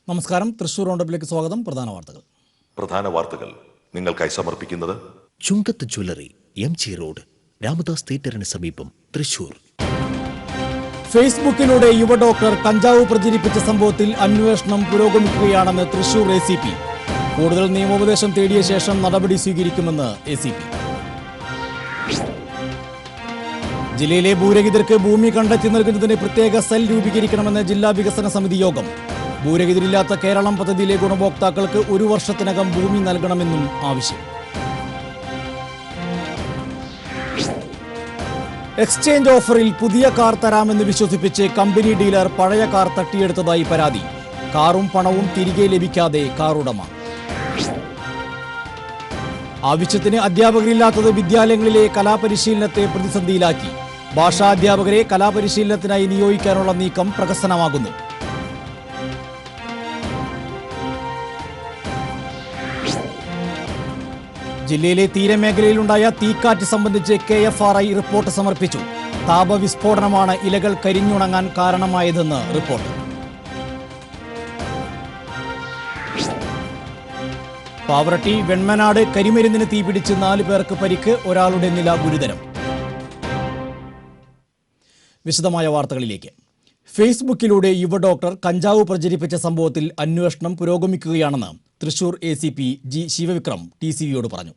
നമസ്കാരം. തൃശൂർ റൗണ്ടപ്പിലേക്ക് സ്വാഗതം. പ്രധാന വാർത്തകൾ നിങ്ങൾക്കായി സമർപ്പിക്കുന്നത് ചുങ്കത്ത് ജ്വല്ലറി, MG റോഡ്, രാമദാസ് തിയേറ്ററിന് സമീപം, തൃശൂർ. ഫേസ്ബുക്കിലൂടെ യുവ ഡോക്ടർ കഞ്ചാവ് പ്രചരിപ്പിച്ച സംഭവത്തിൽ അന്വേഷണം പുരോഗമിക്കുകയാണെന്ന് തൃശൂർ ACP. കൂടുതൽ നിയമോപദേശം തേടിയ ശേഷം നടപടി സ്വീകരിക്കുമെന്ന് ACP. ജില്ലയിലെ ഭൂരഹിതർക്ക് ഭൂമി കണ്ടെത്തി നൽകുന്നതിന് പ്രത്യേക സെൽ രൂപീകരിക്കണമെന്ന് ജില്ലാ വികസന സമിതി യോഗം. ഭൂരഹിതരില്ലാത്ത കേരളം പദ്ധതിയിലെ ഗുണഭോക്താക്കൾക്ക് 1 വർഷത്തിനകം ഭൂമി നൽകണമെന്നും ആവശ്യം. എക്സ്ചേഞ്ച് ഓഫറിൽ പുതിയ കാർ തരാമെന്ന് വിശ്വസിപ്പിച്ച് കമ്പനി ഡീലർ പഴയ കാർ തട്ടിയെടുത്തതായി പരാതി. കാറും പണവും തിരികെ ലഭിക്കാതെ കാർ ഉടമ. ആവശ്യത്തിന് അധ്യാപകരില്ലാത്തത് വിദ്യാലയങ്ങളിലെ കലാപരിശീലനത്തെ പ്രതിസന്ധിയിലാക്കി. ഭാഷാ അധ്യാപകരെ കലാപരിശീലനത്തിനായി നിയോഗിക്കാനുള്ള നീക്കം പ്രഹസനമാകുന്നു. ജില്ലയിലെ തീരമേഖലയിലുണ്ടായ തീക്കാറ്റ് സംബന്ധിച്ച് KFRI റിപ്പോർട്ട് സമർപ്പിച്ചു. താപവിസ്ഫോടനമാണ് ഇലകൾ കരിഞ്ഞുണങ്ങാൻ കാരണമായതെന്ന് റിപ്പോർട്ട്. പാവറട്ടി വെൺമനാട് കരിമരുന്നിന് തീപിടിച്ച് 4 പേർക്ക് പരിക്ക്, ഒരാളുടെ നില ഗുരുതരം. വിശദമായ വാർത്തകളിലേക്ക്. ഫേസ്ബുക്കിലൂടെ യുവ ഡോക്ടർ കഞ്ചാവ് പ്രചരിപ്പിച്ച സംഭവത്തിൽ അന്വേഷണം പുരോഗമിക്കുകയാണെന്ന് തൃശൂർ ACP G. ശിവവിക്രം TCVയോട് പറഞ്ഞു.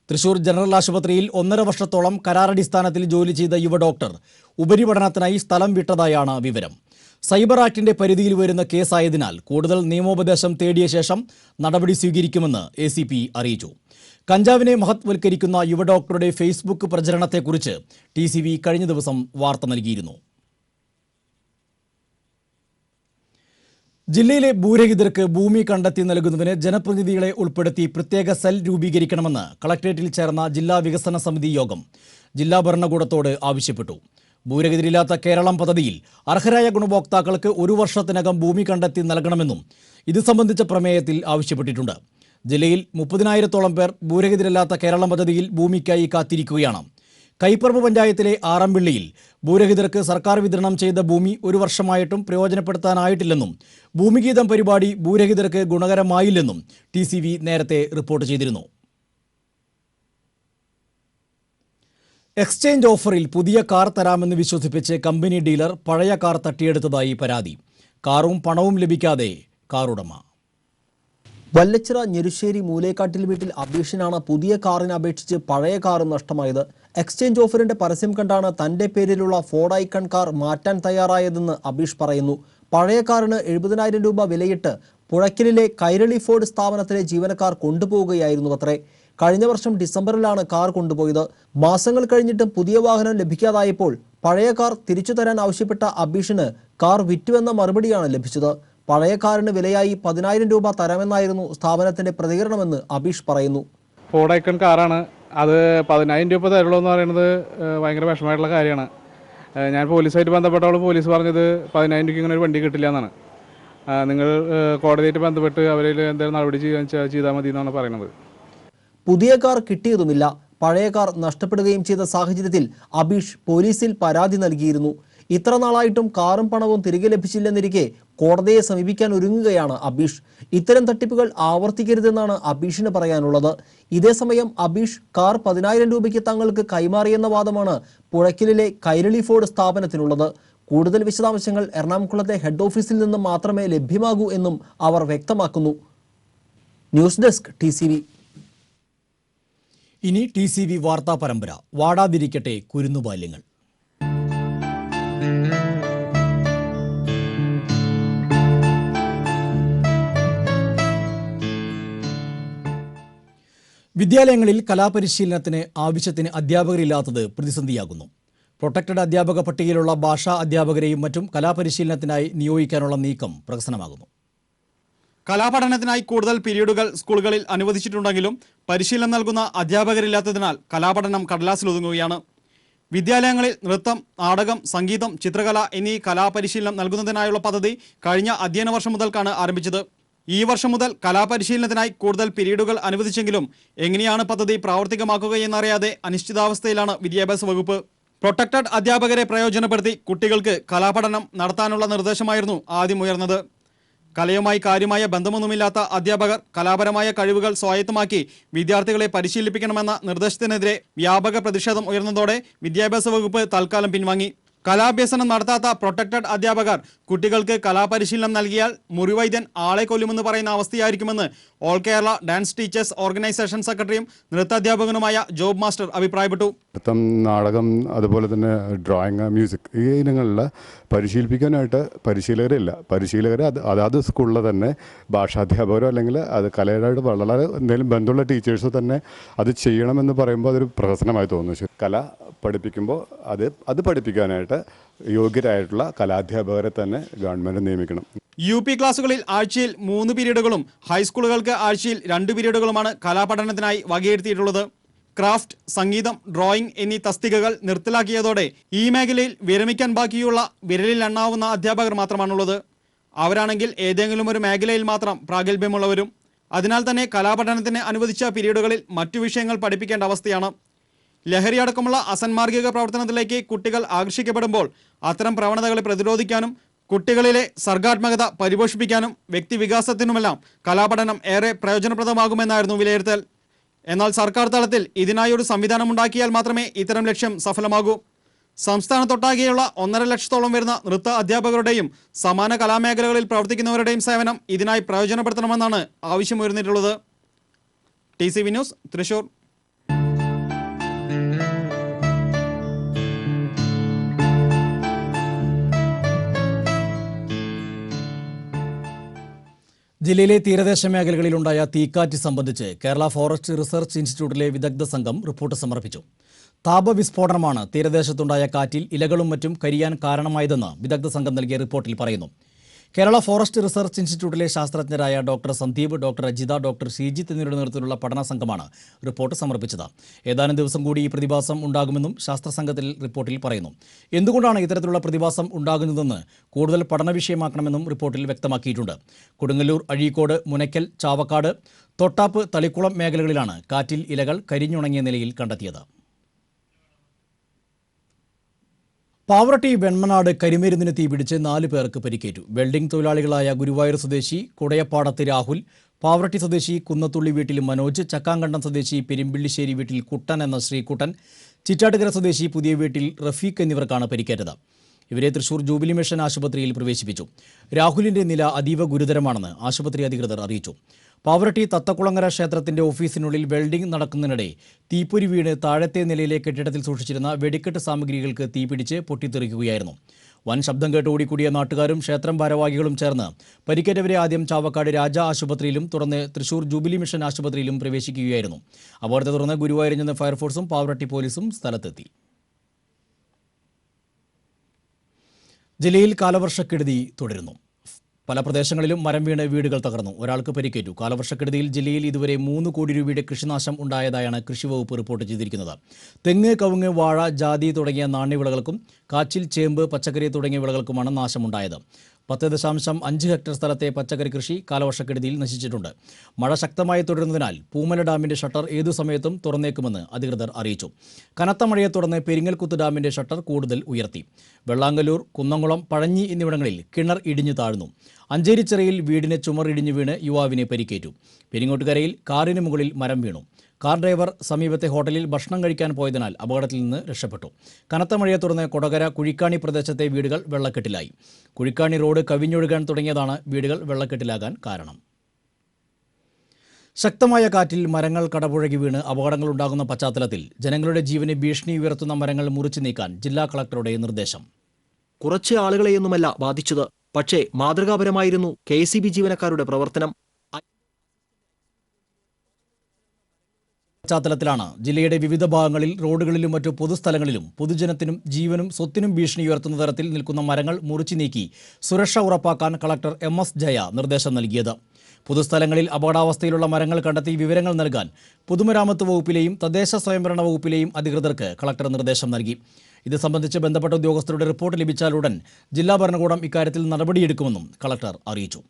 തൃശൂർ ജനറൽ ആശുപത്രിയിൽ 1.5 വർഷത്തോളം കരാറടിസ്ഥാനത്തിൽ ജോലി ചെയ്ത യുവ ഡോക്ടർ ഉപരിപഠനത്തിനായി സ്ഥലം വിട്ടതായാണ് വിവരം. സൈബർ ആക്ടിന്റെ പരിധിയിൽ വരുന്ന കേസായതിനാൽ കൂടുതൽ നിയമോപദേശം തേടിയ ശേഷം നടപടി സ്വീകരിക്കുമെന്ന് ACP അറിയിച്ചു. കഞ്ചാവിനെ മഹത്വൽക്കരിക്കുന്ന യുവ ഡോക്ടറുടെ ഫേസ്ബുക്ക് പ്രചരണത്തെക്കുറിച്ച് TCV കഴിഞ്ഞ ദിവസം വാർത്ത നൽകിയിരുന്നു. ജില്ലയിലെ ഭൂരഹിതർക്ക് ഭൂമി കണ്ടെത്തി നൽകുന്നതിന് ജനപ്രതിനിധികളെ ഉൾപ്പെടുത്തി പ്രത്യേക സെൽ രൂപീകരിക്കണമെന്ന് കളക്ടറേറ്റിൽ ചേർന്ന ജില്ലാ വികസന സമിതി യോഗം ജില്ലാ ഭരണകൂടത്തോട് ആവശ്യപ്പെട്ടു. ഭൂരഹിതരില്ലാത്ത കേരളം പദ്ധതിയിൽ അർഹരായ ഗുണഭോക്താക്കൾക്ക് 1 വർഷത്തിനകം ഭൂമി കണ്ടെത്തി നൽകണമെന്നും ഇത് സംബന്ധിച്ച പ്രമേയത്തിൽ ആവശ്യപ്പെട്ടിട്ടുണ്ട്. ജില്ലയിൽ 30,000-ഓളം പേർ ഭൂരഹിതരില്ലാത്ത കേരളം പദ്ധതിയിൽ ഭൂമിക്കായി കാത്തിരിക്കുകയാണ്. കൈപ്പറമ്പ് പഞ്ചായത്തിലെ ആറമ്പിള്ളിയിൽ ഭൂരഹിതർക്ക് സർക്കാർ വിതരണം ചെയ്ത ഭൂമി 1 വർഷമായിട്ടും പ്രയോജനപ്പെടുത്താനായിട്ടില്ലെന്നും ഭൂമിഗീതം പരിപാടി ഭൂരഹിതർക്ക് ഗുണകരമായില്ലെന്നും TCV നേരത്തെ റിപ്പോർട്ട് ചെയ്തിരുന്നു. എക്സ്ചേഞ്ച് ഓഫറിൽ പുതിയ കാർ തരാമെന്ന് വിശ്വസിപ്പിച്ച് കമ്പനി ഡീലർ പഴയ കാർ തട്ടിയെടുത്തതായി പരാതി. കാറും പണവും ലഭിക്കാതെ കാറുടമ. വല്ലച്ചിറ ഞെരുശ്ശേരി മൂലേക്കാട്ടിൽ വീട്ടിൽ അബീഷിനാണ് പുതിയ കാറിന് അപേക്ഷിച്ച് പഴയ കാറും നഷ്ടമായത്. എക്സ്ചേഞ്ച് ഓഫറിന്റെ പരസ്യം കണ്ടാണ് തന്റെ പേരിലുള്ള ഫോർഡ് ഐക്കൺ കാർ മാറ്റാൻ തയ്യാറായതെന്ന് അബീഷ് പറയുന്നു. പഴയ കാറിന് 70,000 രൂപ വിലയിട്ട് പുഴയ്ക്കലിലെ കൈരളി ഫോർഡ് സ്ഥാപനത്തിലെ ജീവനക്കാർ കൊണ്ടുപോവുകയായിരുന്നു അത്രേ. കഴിഞ്ഞ വർഷം ഡിസംബറിലാണ് കാർ കൊണ്ടുപോയത്. മാസങ്ങൾ കഴിഞ്ഞിട്ടും പുതിയ വാഹനം ലഭിക്കാതായപ്പോൾ പഴയ കാർ തിരിച്ചു തരാൻ ആവശ്യപ്പെട്ട അബീഷിന് കാർ വിറ്റുവെന്ന മറുപടിയാണ് ലഭിച്ചത്. പഴയ കാറിന് വിലയായി 10,000 രൂപ തരാമെന്നായിരുന്നു സ്ഥാപനത്തിന്റെ പ്രതികരണമെന്ന് അബീഷ് പറയുന്നു. ഫോർഡ് ഐക്കൺ കാറാണ്, അത് 10,000 രൂപ തരുള്ളൂ എന്ന് പറയുന്നത് ഭയങ്കര വിഷമമായിട്ടുള്ള കാര്യമാണ്. ഞാൻ പോലീസായിട്ട് ബന്ധപ്പെട്ടപ്പോൾ പോലീസ് പറഞ്ഞത് 10,000 രൂപയ്ക്ക് ഇങ്ങനെ ഒരു വണ്ടി കിട്ടില്ല എന്നാണ്. നിങ്ങൾ കോടതിയായിട്ട് ബന്ധപ്പെട്ട് അവരിൽ എന്തെങ്കിലും നടപടി ചെയ്താൽ മതി എന്നാണ് പറയുന്നത്. പുതിയ കാർ കിട്ടിയതുമില്ല, പഴയ കാർ നഷ്ടപ്പെടുകയും ചെയ്ത സാഹചര്യത്തിൽ അബീഷ് പോലീസിൽ പരാതി നൽകിയിരുന്നു. ഇത്ര നാളായിട്ടും കാറും പണവും തിരികെ ലഭിച്ചില്ലെന്നിരിക്കെ കോടതിയെ സമീപിക്കാൻ ഒരുങ്ങുകയാണ് അബീഷ്. ഇത്തരം തട്ടിപ്പുകൾ ആവർത്തിക്കരുതെന്നാണ് അബീഷിന് പറയാനുള്ളത്. ഇതേസമയം അബീഷ് കാർ 10,000 രൂപയ്ക്ക് തങ്ങൾക്ക് കൈമാറിയെന്ന വാദമാണ് പുഴയ്ക്കലിലെ കൈരളി ഫോർഡ് സ്ഥാപനത്തിനുള്ളത്. കൂടുതൽ വിശദാംശങ്ങൾ എറണാകുളത്തെ ഹെഡ് ഓഫീസിൽ നിന്നും മാത്രമേ ലഭ്യമാകൂ എന്നും അവർ വ്യക്തമാക്കുന്നു. News desk TCV. ഇനി TCV വാർത്താ പരമ്പര. വാടാതിരിക്കട്ടെ കുരുന്നുബാല്യങ്ങൾ. വിദ്യാലയങ്ങളിൽ കലാപരിശീലനത്തിന് ആവശ്യത്തിന് അധ്യാപകരില്ലാത്തത് പ്രതിസന്ധിയാകുന്നു. പ്രൊട്ടക്റ്റഡ് അധ്യാപക പട്ടികയിലുള്ള ഭാഷാ അധ്യാപകരെയും മറ്റും കലാപരിശീലനത്തിനായി നിയോഗിക്കാനുള്ള നീക്കം പ്രഹസനമാകുന്നു. കലാപഠനത്തിനായി കൂടുതൽ പീരീഡുകൾ സ്കൂളുകളിൽ അനുവദിച്ചിട്ടുണ്ടെങ്കിലും പരിശീലനം നൽകുന്ന അധ്യാപകരില്ലാത്തതിനാൽ കലാപഠനം കടലാസിലൊതുങ്ങുകയാണ്. വിദ്യാലയങ്ങളിൽ നൃത്തം, നാടകം, സംഗീതം, ചിത്രകല എന്നീ കലാപരിശീലനം നൽകുന്നതിനായുള്ള പദ്ധതി കഴിഞ്ഞ അധ്യയന വർഷം മുതൽക്കാണ് ആരംഭിച്ചത്. ഈ വർഷം മുതൽ കലാപരിശീലനത്തിനായി കൂടുതൽ പീരീഡുകൾ അനുവദിച്ചെങ്കിലും എങ്ങനെയാണ് പദ്ധതി പ്രാവർത്തികമാക്കുകയെന്നറിയാതെ അനിശ്ചിതാവസ്ഥയിലാണ് വിദ്യാഭ്യാസ വകുപ്പ്. പ്രൊട്ടക്റ്റഡ് അധ്യാപകരെ പ്രയോജനപ്പെടുത്തി കുട്ടികൾക്ക് കലാപഠനം നടത്താനുള്ള നിർദ്ദേശമായിരുന്നു ആദ്യം ഉയർന്നത്. കലയുമായി കാര്യമായ ബന്ധമൊന്നുമില്ലാത്ത അധ്യാപകർ കലാപരമായ കഴിവുകൾ സ്വായത്തമാക്കി വിദ്യാർത്ഥികളെ പരിശീലിപ്പിക്കണമെന്ന നിർദ്ദേശത്തിനെതിരെ വ്യാപക പ്രതിഷേധം ഉയർന്നതോടെ വിദ്യാഭ്യാസ വകുപ്പ് തൽക്കാലം പിൻവാങ്ങി. കലാഭ്യസനം നടത്താത്ത പ്രൊട്ടക്റ്റഡ് അധ്യാപകർ കുട്ടികൾക്ക് കലാപരിശീലനം നൽകിയാൽ മുറിവൈദ്യൻ ആളെ കൊല്ലുമെന്ന് പറയുന്ന അവസ്ഥയായിരിക്കുമെന്ന് all Kerala dance teachers organisation സെക്രട്ടറിയും നൃത്താധ്യാപകനുമായ ജോബ് മാസ്റ്റർ അഭിപ്രായപ്പെട്ടു. നൃത്തം, നാടകം, അതുപോലെ തന്നെ ഡ്രോയിങ്, മ്യൂസിക് ഈ ഇനങ്ങളിൽ പരിശീലിപ്പിക്കാനായിട്ട് പരിശീലകരില്ല. പരിശീലകർ അതാത് സ്കൂളിൽ തന്നെ ഭാഷാധ്യാപകരോ അല്ലെങ്കിൽ അത് കലയുമായിട്ട് വളരെ എന്തെങ്കിലും ബന്ധമുള്ള ടീച്ചേഴ്സോ തന്നെ അത് ചെയ്യണമെന്ന് പറയുമ്പോൾ അതൊരു പ്രഹസനമായി തോന്നുന്നു. കല പഠിപ്പിക്കുമ്പോൾ അത് പഠിപ്പിക്കാനായിട്ട് യോഗ്യരായിട്ടുള്ള കലാധ്യാപകരെ തന്നെ ഗവൺമെൻറ് നിയമിക്കണം. UP ക്ലാസുകളിൽ ആഴ്ചയിൽ 3 പീരീഡുകളും ഹൈസ്കൂളുകൾക്ക് ആഴ്ചയിൽ 2 പീരീഡുകളുമാണ് കലാപഠനത്തിനായി വകയിരുത്തിയിട്ടുള്ളത്. ക്രാഫ്റ്റ്, സംഗീതം, ഡ്രോയിങ് എന്നീ തസ്തികകൾ നിർത്തലാക്കിയതോടെ ഈ മേഖലയിൽ വിരമിക്കാൻ ബാക്കിയുള്ള വിരലിൽ എണ്ണാവുന്ന അധ്യാപകർ മാത്രമാണുള്ളത്. അവരാണെങ്കിൽ ഏതെങ്കിലും ഒരു മേഖലയിൽ മാത്രം പ്രാഗൽഭ്യമുള്ളവരും. അതിനാൽ തന്നെ കലാപഠനത്തിന് അനുവദിച്ച പീരീഡുകളിൽ മറ്റു വിഷയങ്ങൾ പഠിപ്പിക്കേണ്ട അവസ്ഥയാണ്. ലഹരിയടക്കമുള്ള അസന്മാർഗിക പ്രവർത്തനത്തിലേക്ക് കുട്ടികൾ ആകർഷിക്കപ്പെടുമ്പോൾ അത്തരം പ്രവണതകളെ പ്രതിരോധിക്കാനും കുട്ടികളിലെ സർഗാത്മകത പരിപോഷിപ്പിക്കാനും വ്യക്തിവികാസത്തിനുമെല്ലാം കലാപഠനം ഏറെ പ്രയോജനപ്രദമാകുമെന്നായിരുന്നു വിലയിരുത്തൽ. എന്നാൽ സർക്കാർ തലത്തിൽ ഇതിനായി ഒരു സംവിധാനം ഉണ്ടാക്കിയാൽ മാത്രമേ ഇത്തരം ലക്ഷ്യം സഫലമാകൂ. സംസ്ഥാനത്തൊട്ടാകെയുള്ള 1.5 ലക്ഷത്തോളം വരുന്ന നൃത്ത അധ്യാപകരുടെയും സമാന കലാമേഖലകളിൽ പ്രവർത്തിക്കുന്നവരുടെയും സേവനം ഇതിനായി പ്രയോജനപ്പെടുത്തണമെന്നാണ് ആവശ്യമുയർന്നിട്ടുള്ളത്. TCV news, Thrissur. ജില്ലയിലെ തീരദേശ മേഖലകളിലുണ്ടായ തീക്കാറ്റ് സംബന്ധിച്ച് കേരള ഫോറസ്റ്റ് റിസർച്ച് ഇൻസ്റ്റിറ്റ്യൂട്ടിലെ വിദഗ്ധ സംഘം റിപ്പോർട്ട് സമർപ്പിച്ചു. താപവിസ്ഫോടനമാണ് തീരദേശത്തുണ്ടായ കാറ്റിൽ ഇലകളും മറ്റും കരിയാൻ കാരണമായതെന്ന് വിദഗ്ധ സംഘം നൽകിയ റിപ്പോർട്ടിൽ പറയുന്നു. കേരള ഫോറസ്റ്റ് റിസർച്ച് ഇൻസ്റ്റിറ്റ്യൂട്ടിലെ ശാസ്ത്രജ്ഞരായ doctor Sandeep, doctor Ajitha, doctor Sreejith എന്നിവരുടെ നേതൃത്വത്തിലുള്ള പഠന സംഘമാണ് റിപ്പോർട്ട് സമർപ്പിച്ചത്. ഏതാനും ദിവസം കൂടി ഈ പ്രതിഭാസം ഉണ്ടാകുമെന്നും ശാസ്ത്രസംഘത്തിൽ റിപ്പോർട്ടിൽ പറയുന്നു. എന്തുകൊണ്ടാണ് ഇത്തരത്തിലുള്ള പ്രതിഭാസം ഉണ്ടാകുന്നതെന്ന് കൂടുതൽ പഠന വിഷയമാക്കണമെന്നും റിപ്പോർട്ടിൽ വ്യക്തമാക്കിയിട്ടുണ്ട്. കൊടുങ്ങല്ലൂർ, അഴീക്കോട്, മുനയ്ക്കൽ, ചാവക്കാട്, തൊട്ടാപ്പ്, തളിക്കുളം മേഖലകളിലാണ് കാറ്റിൽ ഇലകൾ കരിഞ്ഞുണങ്ങിയ നിലയിൽ കണ്ടെത്തിയത്. പാവറട്ടി വെൺമനാട് കരിമരുന്നിന് തീപിടിച്ച് 4 പേർക്ക് പരിക്കേറ്റു. വെൽഡിംഗ് തൊഴിലാളികളായ ഗുരുവായൂർ സ്വദേശി കുടയപ്പാടത്ത് രാഹുൽ, പാവറട്ടി സ്വദേശി കുന്നത്തുള്ളി വീട്ടിൽ മനോജ്, ചക്കാങ്കണ്ടം സ്വദേശി പെരുമ്പിള്ളിശ്ശേരി വീട്ടിൽ കുട്ടൻ എന്ന ശ്രീകുട്ടൻ, ചിറ്റാട്ടുകര സ്വദേശി പുതിയ വീട്ടിൽ റഫീഖ് എന്നിവർക്കാണ് പരിക്കേറ്റത്. ഇവരെ തൃശൂർ ജൂബിലി മിഷൻ ആശുപത്രിയിൽ പ്രവേശിപ്പിച്ചു. രാഹുലിന്റെ നില അതീവ ഗുരുതരമാണെന്ന് ആശുപത്രി അധികൃതർ അറിയിച്ചു. പാവറട്ടി തത്തക്കുളങ്ങര ക്ഷേത്രത്തിന്റെ ഓഫീസിനുള്ളിൽ വെൽഡിംഗ് നടക്കുന്നതിനിടെ തീപ്പൊരി വീണ് താഴത്തെ നിലയിലെ കെട്ടിടത്തിൽ സൂക്ഷിച്ചിരുന്ന വെടിക്കെട്ട് സാമഗ്രികൾക്ക് തീപിടിച്ച് പൊട്ടിത്തെറിക്കുകയായിരുന്നു. വൻ ശബ്ദം കേട്ട് ഓടിക്കൂടിയ നാട്ടുകാരും ക്ഷേത്രം ഭാരവാഹികളും ചേർന്ന് പരിക്കേറ്റവരെ ആദ്യം ചാവക്കാട് രാജ ആശുപത്രിയിലും തുടർന്ന് തൃശൂർ ജൂബിലി മിഷൻ ആശുപത്രിയിലും പ്രവേശിക്കുകയായിരുന്നു. അപകടത്തെ തുടർന്ന് ഗുരുവായൂരിൽ നിന്ന് ഫയർഫോഴ്സും പാവറട്ടി പോലീസും സ്ഥലത്തെത്തി. ജില്ലയിൽ കാലവർഷക്കെടുതി തുടരുന്നു. പല പ്രദേശങ്ങളിലും മരം വീണ് വീടുകൾ തകർന്നു. ഒരാൾക്ക് പരിക്കേറ്റു. കാലവർഷക്കെടുതിയിൽ ജില്ലയിൽ ഇതുവരെ 3 കോടി രൂപയുടെ കൃഷിനാശം ഉണ്ടായതായാണ് കൃഷിവകുപ്പ് റിപ്പോർട്ട് ചെയ്തിരിക്കുന്നത്. തെങ്ങ്, കവുങ്ങ്, വാഴ, ജാതി തുടങ്ങിയ നാണ്യവിളകൾക്കും കാച്ചിൽ, ചേമ്പ്, പച്ചക്കറി തുടങ്ങിയ വിളകൾക്കുമാണ് നാശമുണ്ടായത്. 10.5 ഹെക്ടർ സ്ഥലത്തെ പച്ചക്കറി കൃഷി കാലവർഷക്കെടുതിയിൽ നശിച്ചിട്ടുണ്ട്. മഴ ശക്തമായി തുടരുന്നതിനാൽ പൂമല ഡാമിന്റെ ഷട്ടർ ഏതു സമയത്തും തുറന്നേക്കുമെന്ന് അധികൃതർ അറിയിച്ചു. കനത്ത മഴയെ തുടർന്ന് പെരിങ്ങൽകുത്ത് ഡാമിന്റെ ഷട്ടർ കൂടുതൽ ഉയർത്തി. വെള്ളാങ്കല്ലൂർ, കുന്നംകുളം, പഴഞ്ഞി എന്നിവിടങ്ങളിൽ കിണർ ഇടിഞ്ഞു താഴ്ന്നു. അഞ്ചേരിച്ചിറയിൽ വീടിന് ചുമർ ഇടിഞ്ഞു വീണ് യുവാവിനെ പരിക്കേറ്റു. പെരിങ്ങോട്ടുകരയിൽ കാറിന് മുകളിൽ മരം വീണു. കാർ ഡ്രൈവർ സമീപത്തെ ഹോട്ടലിൽ ഭക്ഷണം കഴിക്കാൻ പോയതിനാൽ അപകടത്തിൽ നിന്ന് രക്ഷപ്പെട്ടു. കനത്ത മഴയെ തുടർന്ന് കൊടകര, കുഴിക്കാണി പ്രദേശത്തെ വീടുകൾ വെള്ളക്കെട്ടിലായി. കുഴിക്കാണി റോഡ് കവിഞ്ഞൊഴുകാൻ തുടങ്ങിയതാണ് വീടുകൾ വെള്ളക്കെട്ടിലാകാൻ കാരണം. ശക്തമായ കാറ്റിൽ മരങ്ങൾ കടപുഴകി വീണ് അപകടങ്ങളുണ്ടാകുന്ന പശ്ചാത്തലത്തിൽ ജനങ്ങളുടെ ജീവന് ഭീഷണി ഉയർത്തുന്ന മരങ്ങൾ മുറിച്ചു നീക്കാൻ ജില്ലാ കളക്ടറുടെ നിർദ്ദേശം. കുറച്ച് ആളുകളെയൊന്നുമല്ല ബാധിച്ചത്, പക്ഷേ മാതൃകാപരമായിരുന്നു KCB ജീവനക്കാരുടെ പ്രവർത്തനം. പശ്ചാത്തലത്തിലാണ് ജില്ലയുടെ വിവിധ ഭാഗങ്ങളിൽ റോഡുകളിലും മറ്റു പൊതുസ്ഥലങ്ങളിലും പൊതുജനത്തിനും ജീവനും സ്വത്തിനും ഭീഷണി ഉയർത്തുന്ന തരത്തിൽ നിൽക്കുന്ന മരങ്ങൾ മുറിച്ചു നീക്കി സുരക്ഷ ഉറപ്പാക്കാൻ കളക്ടർ MS ജയ നിർദ്ദേശം നൽകിയത്. പൊതുസ്ഥലങ്ങളിൽ അപകടാവസ്ഥയിലുള്ള മരങ്ങൾ കണ്ടെത്തി വിവരങ്ങൾ നൽകാൻ പൊതുമരാമത്ത് വകുപ്പിലെയും തദ്ദേശ സ്വയംഭരണ വകുപ്പിലെയും അധികൃതർക്ക് കളക്ടർ നിർദ്ദേശം നൽകി. ഇത് സംബന്ധിച്ച് ബന്ധപ്പെട്ട ഉദ്യോഗസ്ഥരുടെ റിപ്പോർട്ട് ലഭിച്ചാലുടൻ ജില്ലാ ഭരണകൂടം ഇക്കാര്യത്തിൽ നടപടിയെടുക്കുമെന്നും കളക്ടർ അറിയിച്ചു.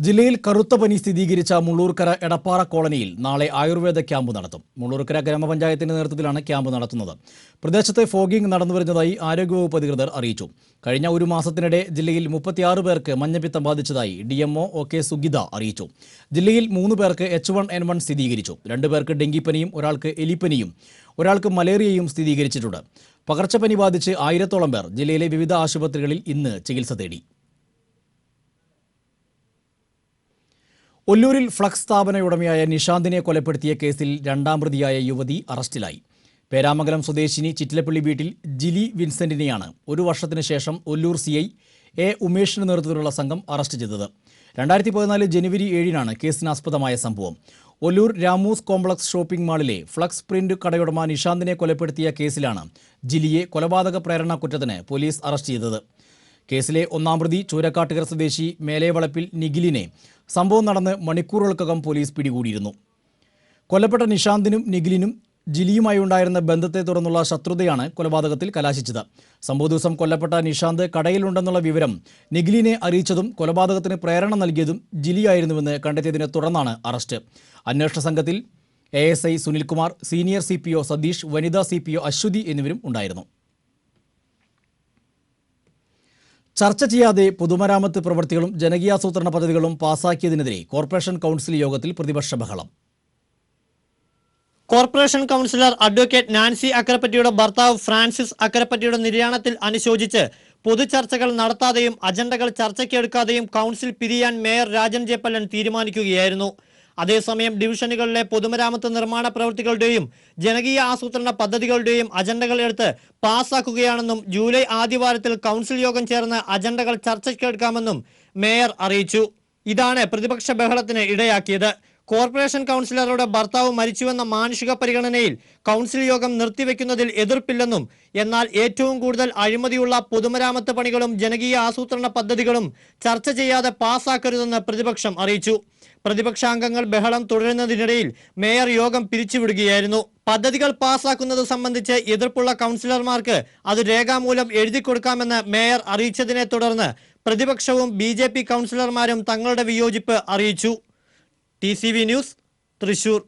ജില്ലയിൽ കറുത്ത പനി സ്ഥിരീകരിച്ച മുള്ളൂർക്കര എടപ്പാറ കോളനിയിൽ നാളെ ആയുർവേദ ക്യാമ്പ് നടത്തും. മുള്ളൂർക്കര ഗ്രാമപഞ്ചായത്തിന്റെ നേതൃത്വത്തിലാണ് ക്യാമ്പ് നടത്തുന്നത്. പ്രദേശത്തെ ഫോഗിംഗ് നടന്നുവരുന്നതായി ആരോഗ്യവകുപ്പ് അധികൃതർ അറിയിച്ചു. കഴിഞ്ഞ ഒരു മാസത്തിനിടെ ജില്ലയിൽ 36 പേർക്ക് മഞ്ഞപ്പിത്തം ബാധിച്ചതായി DMO OK സുഗിത അറിയിച്ചു. ജില്ലയിൽ 3 പേർക്ക് H1N1 സ്ഥിരീകരിച്ചു. 2 പേർക്ക് ഡെങ്കിപ്പനിയും ഒരാൾക്ക് എലിപ്പനിയും ഒരാൾക്ക് മലേറിയയും സ്ഥിരീകരിച്ചിട്ടുണ്ട്. പകർച്ചപ്പനി ബാധിച്ച് 1000-ഓളം പേർ ജില്ലയിലെ വിവിധ ആശുപത്രികളിൽ ഇന്ന് ചികിത്സ തേടി. ഒല്ലൂരിൽ ഫ്ലക്സ് സ്ഥാപനയുടമയായ നിഷാന്തിനെ കൊലപ്പെടുത്തിയ കേസിൽ 2ാം പ്രതിയായ യുവതി അറസ്റ്റിലായി. പേരാമംഗലം സ്വദേശിനി ചിറ്റിലപ്പള്ളി വീട്ടിൽ ജിലി വിൻസെന്റിനെയാണ് 1 വർഷത്തിന് ശേഷം ഒല്ലൂർ CI A ഉമേഷിന്റെ നേതൃത്വത്തിലുള്ള സംഘം അറസ്റ്റ് ചെയ്തത്. 2014 ജനുവരി 7-നാണ് കേസിനാസ്പദമായ സംഭവം. ഒല്ലൂർ രാമൂസ് കോംപ്ലക്സ് ഷോപ്പിംഗ് മാളിലെ ഫ്ലക്സ് പ്രിന്റ് കടയുടമ നിഷാന്തിനെ കൊലപ്പെടുത്തിയ കേസിലാണ് ജിലിയെ കൊലപാതക പ്രേരണ കുറ്റത്തിന് പോലീസ് അറസ്റ്റ് ചെയ്തത്. കേസിലെ 1ാം പ്രതി ചൂരക്കാട്ടുകര സ്വദേശി മേലേവളപ്പിൽ നിഖിലിനെ സംഭവം നടന്ന് മണിക്കൂറുകൾക്കകം പോലീസ് പിടികൂടിയിരുന്നു. കൊല്ലപ്പെട്ട നിഷാന്തിനും നിഖിലിനും ജിലിയുമായി ഉണ്ടായിരുന്ന ബന്ധത്തെ തുടർന്നുള്ള ശത്രുതയാണ് കൊലപാതകത്തിൽ കലാശിച്ചത്. സംഭവ ദിവസം കൊല്ലപ്പെട്ട നിഷാന്ത് കടയിലുണ്ടെന്നുള്ള വിവരം നിഖിലിനെ അറിയിച്ചതും കൊലപാതകത്തിന് പ്രേരണ നൽകിയതും ജിലിയായിരുന്നുവെന്ന് കണ്ടെത്തിയതിനെ തുടർന്നാണ് അറസ്റ്റ്. അന്വേഷണ സംഘത്തിൽ ASI Sunilkumar, senior CPO Satheesh, വനിതാ CPO അശ്വതി എന്നിവരും ഉണ്ടായിരുന്നു. ചർച്ച ചെയ്യാതെ പൊതുമരാമത്ത് പ്രവൃത്തികളും ജനകീയാസൂത്രണ പദ്ധതികളും പാസാക്കിയതിനെതിരെ കോർപ്പറേഷൻ കൗൺസിൽ യോഗത്തിൽ പ്രതിപക്ഷ ബഹളം. കോർപ്പറേഷൻ കൗൺസിലർ അഡ്വക്കേറ്റ് നാൻസി അക്കരപ്പറ്റിയുടെ ഭർത്താവ് ഫ്രാൻസിസ് അക്കരപ്പറ്റിയുടെ നിര്യാണത്തിൽ അനുശോചിച്ച് പൊതുചർച്ചകൾ നടത്താതെയും അജണ്ടകൾ ചർച്ചയ്ക്കെടുക്കാതെയും കൗൺസിൽ പിരിയാൻ മേയർ രാജൻ ജെ പല്ലൻ തീരുമാനിക്കുകയായിരുന്നു. അതേസമയം ഡിവിഷനുകളിലെ പൊതുമരാമത്ത് നിർമ്മാണ പ്രവൃത്തികളുടെയും ജനകീയ ആസൂത്രണ പദ്ധതികളുടെയും അജണ്ടകൾ എടുത്ത് പാസാക്കുകയാണെന്നും ജൂലൈ ആദ്യവാരത്തിൽ കൗൺസിൽ യോഗം ചേർന്ന് അജണ്ടകൾ ചർച്ചയ്ക്കെടുക്കാമെന്നും മേയർ അറിയിച്ചു. ഇതാണ് പ്രതിപക്ഷ ബഹളത്തിന് ഇടയാക്കിയത്. കോർപ്പറേഷൻ കൗൺസിലറുടെ ഭർത്താവ് മരിച്ചുവെന്ന മാനുഷിക പരിഗണനയിൽ കൗൺസിൽ യോഗം നിർത്തിവെക്കുന്നതിൽ എതിർപ്പില്ലെന്നും എന്നാൽ ഏറ്റവും കൂടുതൽ അഴിമതിയുള്ള പൊതുമരാമത്ത് പണികളും ജനകീയ ആസൂത്രണ പദ്ധതികളും ചർച്ച ചെയ്യാതെ പാസാക്കരുതെന്ന് പ്രതിപക്ഷം അറിയിച്ചു. പ്രതിപക്ഷാംഗങ്ങൾ ബഹളം തുടരുന്നതിനിടയിൽ മേയർ യോഗം പിരിച്ചുവിടുകയായിരുന്നു. പദ്ധതികൾ പാസാക്കുന്നത് സംബന്ധിച്ച് എതിർപ്പുള്ള കൗൺസിലർമാർക്ക് അത് രേഖാമൂലം എഴുതി കൊടുക്കാമെന്ന് മേയർ അറിയിച്ചതിനെ തുടർന്ന് പ്രതിപക്ഷവും BJP കൗൺസിലർമാരും തങ്ങളുടെ വിയോജിപ്പ് അറിയിച്ചു. TCV news, Thrissur.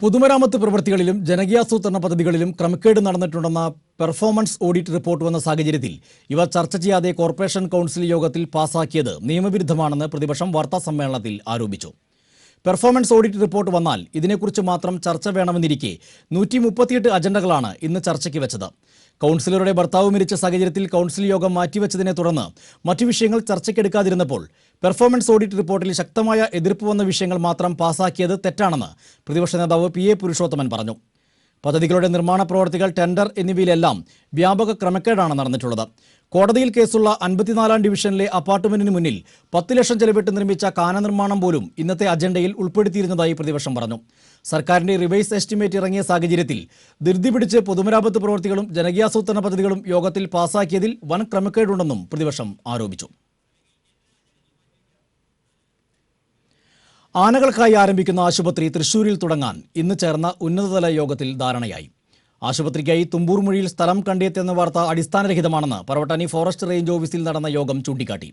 പൊതുമരാമത്ത് പ്രവൃത്തികളിലും ജനകീയാസൂത്രണ പദ്ധതികളിലും ക്രമക്കേട് നടന്നിട്ടുണ്ടെന്ന പെർഫോമൻസ് ഓഡിറ്റ് റിപ്പോർട്ട് വന്ന സാഹചര്യത്തിൽ ഇവ ചർച്ച ചെയ്യാതെ കോർപ്പറേഷൻ കൗൺസിൽ യോഗത്തിൽ പാസാക്കിയത് നിയമവിരുദ്ധമാണെന്ന് പ്രതിപക്ഷം വാർത്താസമ്മേളനത്തിൽ ആരോപിച്ചു. പെർഫോമൻസ് ഓഡിറ്റ് റിപ്പോർട്ട് വന്നാൽ ഇതിനെക്കുറിച്ച് മാത്രം ചർച്ച വേണമെന്നിരിക്കെ 138 അജണ്ടകളാണ് ഇന്ന് ചർച്ചയ്ക്ക് വെച്ചത്. കൗൺസിലറുടെ ഭർത്താവ് മരിച്ച സാഹചര്യത്തിൽ കൗൺസിൽ യോഗം മാറ്റിവെച്ചതിനെ തുടർന്ന് മറ്റു വിഷയങ്ങൾ ചർച്ചയ്ക്കെടുക്കാതിരുന്നപ്പോൾ പെർഫോമൻസ് ഓഡിറ്റ് റിപ്പോർട്ടിൽ ശക്തമായ എതിർപ്പ് വന്ന വിഷയങ്ങൾ മാത്രം പാസാക്കിയത് തെറ്റാണെന്ന് പ്രതിപക്ഷ നേതാവ് PA പുരുഷോത്തമൻ പറഞ്ഞു. പദ്ധതികളുടെ നിർമ്മാണ പ്രവർത്തികൾ, ടെൻഡർ എന്നിവയിലെല്ലാം വ്യാപക ക്രമക്കേടാണ് നടന്നിട്ടുള്ളത്. കോടതിയിൽ കേസുള്ള 54-ാം ഡിവിഷനിലെ അപ്പാർട്ട്മെന്റിന് മുന്നിൽ 10 ലക്ഷം ചെലവിട്ട് നിർമ്മിച്ച കാന നിർമ്മാണം പോലും ഇന്നത്തെ അജണ്ടയിൽ ഉൾപ്പെടുത്തിയിരുന്നതായി പ്രതിപക്ഷം പറഞ്ഞു. സർക്കാരിന്റെ റിവൈസ് എസ്റ്റിമേറ്റ് ഇറങ്ങിയ സാഹചര്യത്തിൽ ധൃതി പിടിച്ച് പൊതുമരാമത്ത് പ്രവൃത്തികളും ജനകീയാസൂത്രണ പദ്ധതികളും യോഗത്തിൽ പാസാക്കിയതിൽ വൻ ക്രമക്കേടുണ്ടെന്നും പ്രതിപക്ഷം ആരോപിച്ചു. ആനകൾക്കായി ആരംഭിക്കുന്ന ആശുപത്രി തൃശൂരിൽ തുടങ്ങാൻ ഇന്ന് ചേർന്ന ഉന്നതതല യോഗത്തിൽ ധാരണയായി. ആശുപത്രിക്കായി തുമ്പൂർമൊഴിയിൽ സ്ഥലം കണ്ടെത്തിയെന്ന വാർത്ത അടിസ്ഥാനരഹിതമാണെന്ന് പറവട്ടാനി ഫോറസ്റ്റ് റേഞ്ച് ഓഫീസിൽ നടന്ന യോഗം ചൂണ്ടിക്കാട്ടി.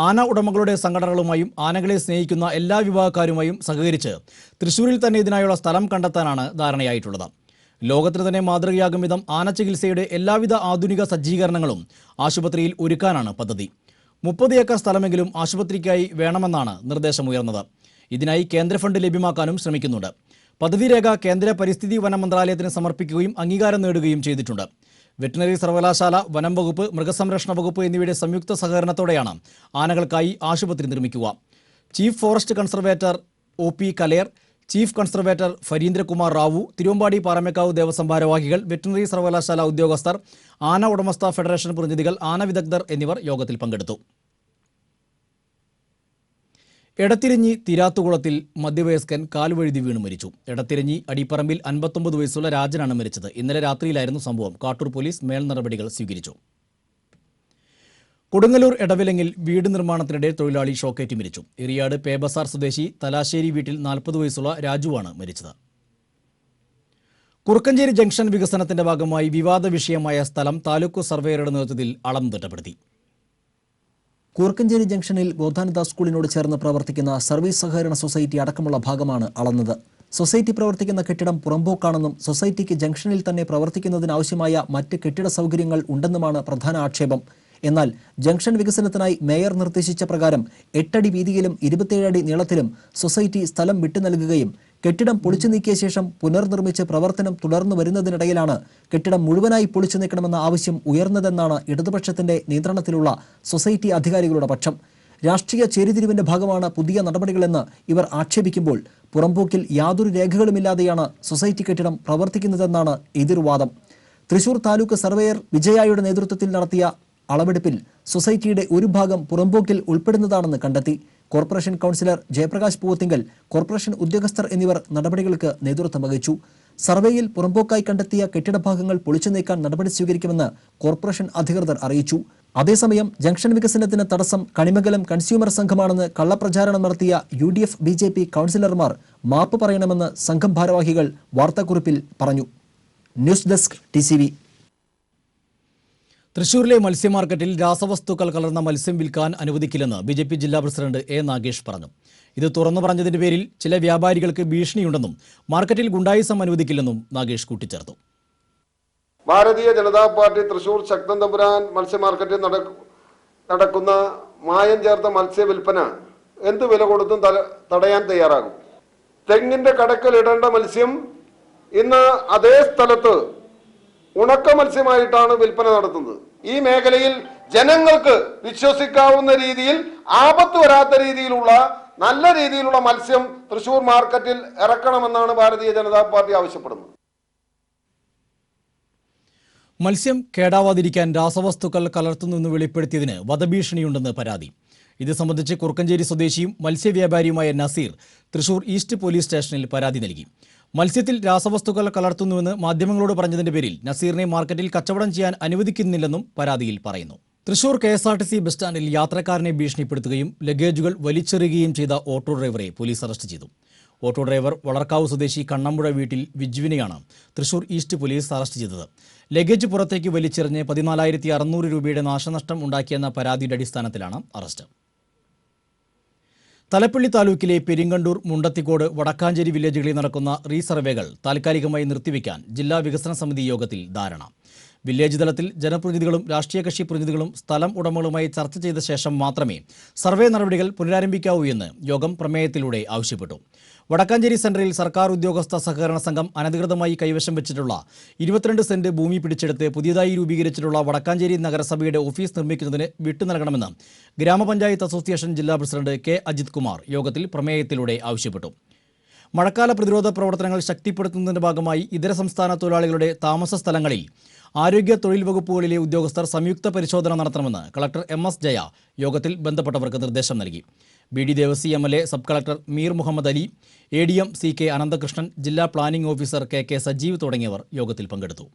ആന ഉടമകളുടെ സംഘടനകളുമായും ആനകളെ സ്നേഹിക്കുന്ന എല്ലാ വിഭാഗക്കാരുമായും സഹകരിച്ച് തൃശൂരിൽ തന്നെ ഇതിനായുള്ള സ്ഥലം കണ്ടെത്താനാണ് ധാരണയായിട്ടുള്ളത്. ലോകത്തിന് തന്നെ മാതൃകയാകും വിധം ആന ചികിത്സയുടെ എല്ലാവിധ ആധുനിക സജ്ജീകരണങ്ങളും ആശുപത്രിയിൽ ഒരുക്കാനാണ് പദ്ധതി. 30 ഏക്കർ സ്ഥലമെങ്കിലും ആശുപത്രിക്കായി വേണമെന്നാണ് നിർദ്ദേശമുയർന്നത്. ഇതിനായി കേന്ദ്ര ഫണ്ട് ലഭ്യമാക്കാനും ശ്രമിക്കുന്നുണ്ട്. പദ്ധതി രേഖ കേന്ദ്ര പരിസ്ഥിതി വനം മന്ത്രാലയത്തിന് സമർപ്പിക്കുകയും അംഗീകാരം നേടുകയും ചെയ്തിട്ടുണ്ട്. വെറ്റിനറി സർവകലാശാല, വനം വകുപ്പ്, മൃഗസംരക്ഷണ വകുപ്പ് എന്നിവയുടെ സംയുക്ത സഹകരണത്തോടെയാണ് ആനകൾക്കായി ആശുപത്രി നിർമ്മിക്കുക. Chief forest conservator OP Kaler, chief conservator Farindrakumar Rao, Thiruvambadi Paramekkavu Devaswom ഭാരവാഹികൾ, വെറ്റിനറി സർവകലാശാല ഉദ്യോഗസ്ഥർ, ആന ഉടമസ്ഥ ഫെഡറേഷൻ പ്രതിനിധികൾ, ആന വിദഗ്ധർ എന്നിവർ യോഗത്തിൽ പങ്കെടുത്തു. എടത്തിരഞ്ഞി തിരാത്തുകുളത്തിൽ മധ്യവയസ്കൻ കാൽവഴുതി വീണ് മരിച്ചു. എടത്തിരഞ്ഞി അടിപ്പറമ്പിൽ 59 വയസ്സുള്ള രാജനാണ് മരിച്ചത്. ഇന്നലെ രാത്രിയിലായിരുന്നു സംഭവം. കാട്ടൂർ പോലീസ് മേൽ നടപടികൾ സ്വീകരിച്ചു. കൊടുങ്ങല്ലൂർ എടവിലങ്ങിൽ വീട് നിർമ്മാണത്തിനിടെ തൊഴിലാളി ഷോക്കേറ്റ് മരിച്ചു. എറിയാട് പേബസാർ സ്വദേശി തലാശ്ശേരി വീട്ടിൽ 40 വയസ്സുള്ള രാജുവാണ് മരിച്ചത്. കുറുക്കഞ്ചേരി ജംഗ്ഷൻ വികസനത്തിന്റെ ഭാഗമായി വിവാദ വിഷയമായ സ്ഥലം താലൂക്ക് സർവേയറുടെ നേതൃത്വത്തിൽ അളന്നു തിട്ടപ്പെടുത്തി. കൂർക്കഞ്ചേരി ജംഗ്ഷനിൽ ബോധാനന്ദ സ്കൂളിനോട് ചേർന്ന് പ്രവർത്തിക്കുന്ന സർവീസ് സഹകരണ സൊസൈറ്റി അടക്കമുള്ള ഭാഗമാണ് അളന്നത്. സൊസൈറ്റി പ്രവർത്തിക്കുന്ന കെട്ടിടം പുറമ്പോക്കാണെന്നും സൊസൈറ്റിക്ക് ജംഗ്ഷനിൽ തന്നെ പ്രവർത്തിക്കുന്നതിനാവശ്യമായ മറ്റ് കെട്ടിട സൗകര്യങ്ങൾ ഉണ്ടെന്നുമാണ് പ്രധാന ആക്ഷേപം. എന്നാൽ ജംഗ്ഷൻ വികസനത്തിനായി മേയർ നിർദ്ദേശിച്ച പ്രകാരം 8 അടി വീതിയിലും 27 അടി നീളത്തിലും സൊസൈറ്റി സ്ഥലം വിട്ടു നൽകുകയും കെട്ടിടം പൊളിച്ചു നീക്കിയ ശേഷം പുനർനിർമ്മിച്ച് പ്രവർത്തനം തുടർന്നു വരുന്നതിനിടയിലാണ് കെട്ടിടം മുഴുവനായി പൊളിച്ചു നീക്കണമെന്ന ആവശ്യം ഉയർന്നതെന്നാണ് ഇടതുപക്ഷത്തിന്റെ നിയന്ത്രണത്തിലുള്ള സൊസൈറ്റി അധികാരികളുടെ പക്ഷം. രാഷ്ട്രീയ ചേരിതിരിവിന്റെ ഭാഗമാണ് പുതിയ നടപടികളെന്ന് ഇവർ ആക്ഷേപിക്കുമ്പോൾ പുറമ്പോക്കിൽ യാതൊരു രേഖകളുമില്ലാതെയാണ് സൊസൈറ്റി കെട്ടിടം പ്രവർത്തിക്കുന്നതെന്നാണ് എതിർവാദം. തൃശൂർ താലൂക്ക് സർവേയർ വിജയായുടെ നേതൃത്വത്തിൽ നടത്തിയ അളവെടുപ്പിൽ സൊസൈറ്റിയുടെ ഒരു ഭാഗം പുറമ്പോക്കിൽ ഉൾപ്പെടുന്നതാണെന്ന് കണ്ടെത്തി. Corporation councillor Jayaprakash Poovathinkal, corporation ഉദ്യോഗസ്ഥർ എന്നിവർ നടപടികൾക്ക് നേതൃത്വം വഹിച്ചു. സർവേയിൽ പുറമ്പോക്കായി കണ്ടെത്തിയ കെട്ടിടഭാഗങ്ങൾ പൊളിച്ചു നീക്കാൻ നടപടി സ്വീകരിക്കുമെന്ന് കോർപ്പറേഷൻ അധികൃതർ അറിയിച്ചു. അതേസമയം ജംഗ്ഷൻ വികസനത്തിന് തടസ്സം കണിമംഗലം കൺസ്യൂമർ സംഘമാണെന്ന് കള്ളപ്രചാരണം നടത്തിയ UDF BJP കൗൺസിലർമാർ മാപ്പ് പറയണമെന്ന് സംഘം ഭാരവാഹികൾ വാർത്താക്കുറിപ്പിൽ പറഞ്ഞു. News desk TCV. തൃശൂരിലെ മത്സ്യമാർക്കറ്റിൽ രാസവസ്തുക്കൾ കലർന്ന മത്സ്യം വിൽക്കാൻ അനുവദിക്കില്ലെന്ന് BJP ജില്ലാ പ്രസിഡന്റ് A. നാഗേഷ് പറഞ്ഞു. ഇത് തുറന്നു പറഞ്ഞതിന്റെ പേരിൽ ചില വ്യാപാരികൾക്ക് ഭീഷണിയുണ്ടെന്നും മാർക്കറ്റിൽ ഗുണ്ടായിസം അനുവദിക്കില്ലെന്നും നാഗേഷ് കൂട്ടിച്ചേർത്തു. ഭാരതീയ ജനതാ പാർട്ടി തൃശൂർ ശക്തൻ തമ്പുരാൻ മത്സ്യമാർക്കറ്റിൽ നടക്കുന്ന മായം ചേർത്ത മത്സ്യ വിൽപ്പന എന്ത് വില കൊടുത്തും തടയാൻ തയ്യാറാകും. തെങ്ങിന്റെ കടക്കൽ ഇടേണ്ട മത്സ്യം ഇന്ന് അതേ സ്ഥലത്ത് ഉണക്ക മത്സ്യമായിട്ടാണ് വിൽപ്പന നടത്തുന്നത്. ഈ മേഖലയിൽ ജനങ്ങൾക്ക് വിശ്വസിക്കാവുന്ന രീതിയിൽ ആപത്ത് വരാത്ത രീതിയിലുള്ള നല്ല രീതിയിലുള്ള മത്സ്യം തൃശൂർ മാർക്കറ്റിൽ ഇറക്കണമെന്നാണ് ഭാരതീയ ജനതാ പാർട്ടി ആവശ്യപ്പെടുന്നത്. മത്സ്യം കേടാവാതിരിക്കാൻ രാസവസ്തുക്കൾ കലർത്തുന്നെന്ന് വെളിപ്പെടുത്തിയതിന് വധഭീഷണിയുണ്ടെന്ന് പരാതി. ഇത് സംബന്ധിച്ച് കുറുക്കഞ്ചേരി സ്വദേശിയും മത്സ്യവ്യാപാരിയുമായ നസീർ തൃശൂർ ഈസ്റ്റ് പോലീസ് സ്റ്റേഷനിൽ പരാതി നൽകി. മത്സ്യത്തിൽ രാസവസ്തുക്കൾ കലർത്തുന്നുവെന്ന് മാധ്യമങ്ങളോട് പറഞ്ഞതിന്റെ പേരിൽ നസീറിനെ മാർക്കറ്റിൽ കച്ചവടം ചെയ്യാൻ അനുവദിക്കുന്നില്ലെന്നും പരാതിയിൽ പറയുന്നു. തൃശൂർ KSRTC ബസ് സ്റ്റാൻഡിൽ യാത്രക്കാരനെ ഭീഷണിപ്പെടുത്തുകയും ലഗേജുകൾ വലിച്ചെറിയുകയും ചെയ്ത ഓട്ടോ ഡ്രൈവറെ പോലീസ് അറസ്റ്റ് ചെയ്തു. ഓട്ടോ ഡ്രൈവർ വളർക്കാവ് സ്വദേശി കണ്ണമ്പുഴ വീട്ടിൽ വിജുവിനെയാണ് തൃശൂർ ഈസ്റ്റ് പോലീസ് അറസ്റ്റ് ചെയ്തത്. ലഗേജ് പുറത്തേക്ക് വലിച്ചെറിഞ്ഞ് 14,600 രൂപയുടെ നാശനഷ്ടം ഉണ്ടാക്കിയെന്ന പരാതിയുടെ അടിസ്ഥാനത്തിലാണ് അറസ്റ്റ്. തലപ്പള്ളി താലൂക്കിലെ പെരിങ്ങണ്ടൂർ, മുണ്ടത്തിക്കോട്, വടക്കാഞ്ചേരി വില്ലേജുകളിൽ നടക്കുന്ന റീസർവേകൾ താൽക്കാലികമായി നിർത്തിവെക്കാൻ ജില്ലാ വികസന സമിതി യോഗത്തിൽ ധാരണ. വില്ലേജ് തലത്തിൽ ജനപ്രതിനിധികളും രാഷ്ട്രീയ കക്ഷി പ്രതിനിധികളും സ്ഥലം ഉടമകളുമായി ചർച്ച ചെയ്ത ശേഷം മാത്രമേ സർവേ നടപടികൾ പുനരാരംഭിക്കാവൂ എന്ന് യോഗം പ്രമേയത്തിലൂടെ ആവശ്യപ്പെട്ടു. വടക്കാഞ്ചേരി സെന്ററിൽ സർക്കാർ ഉദ്യോഗസ്ഥ സഹകരണ സംഘം അനധികൃതമായി കൈവശം വെച്ചിട്ടുള്ള 22 സെന്റ് ഭൂമി പിടിച്ചെടുത്ത് പുതിയതായി രൂപീകരിച്ചിട്ടുള്ള വടക്കാഞ്ചേരി നഗരസഭയുടെ ഓഫീസ് നിർമ്മിക്കുന്നതിന് വിട്ടു നൽകണമെന്ന് ഗ്രാമപഞ്ചായത്ത് അസോസിയേഷൻ ജില്ലാ പ്രസിഡന്റ് K. അജിത് കുമാർ യോഗത്തിൽ പ്രമേയത്തിലൂടെ ആവശ്യപ്പെട്ടു. മഴക്കാല പ്രതിരോധ പ്രവർത്തനങ്ങൾ ശക്തിപ്പെടുത്തുന്നതിന്റെ ഭാഗമായി ഇതര സംസ്ഥാന തൊഴിലാളികളുടെ താമസ സ്ഥലങ്ങളിൽ ആരോഗ്യ തൊഴിൽ വകുപ്പുകളിലെ ഉദ്യോഗസ്ഥർ സംയുക്ത പരിശോധന നടത്തണമെന്ന് കളക്ടർ MS ജയ യോഗത്തിൽ ബന്ധപ്പെട്ടവർക്ക് നിർദ്ദേശം നൽകി. BD Devasy MLA, sub collector Meer Muhammad Ali, ADM CK Ananthakrishnan, ജില്ലാ പ്ലാനിംഗ് ഓഫീസർ KK സജീവ് തുടങ്ങിയവർ യോഗത്തിൽ പങ്കെടുത്തു.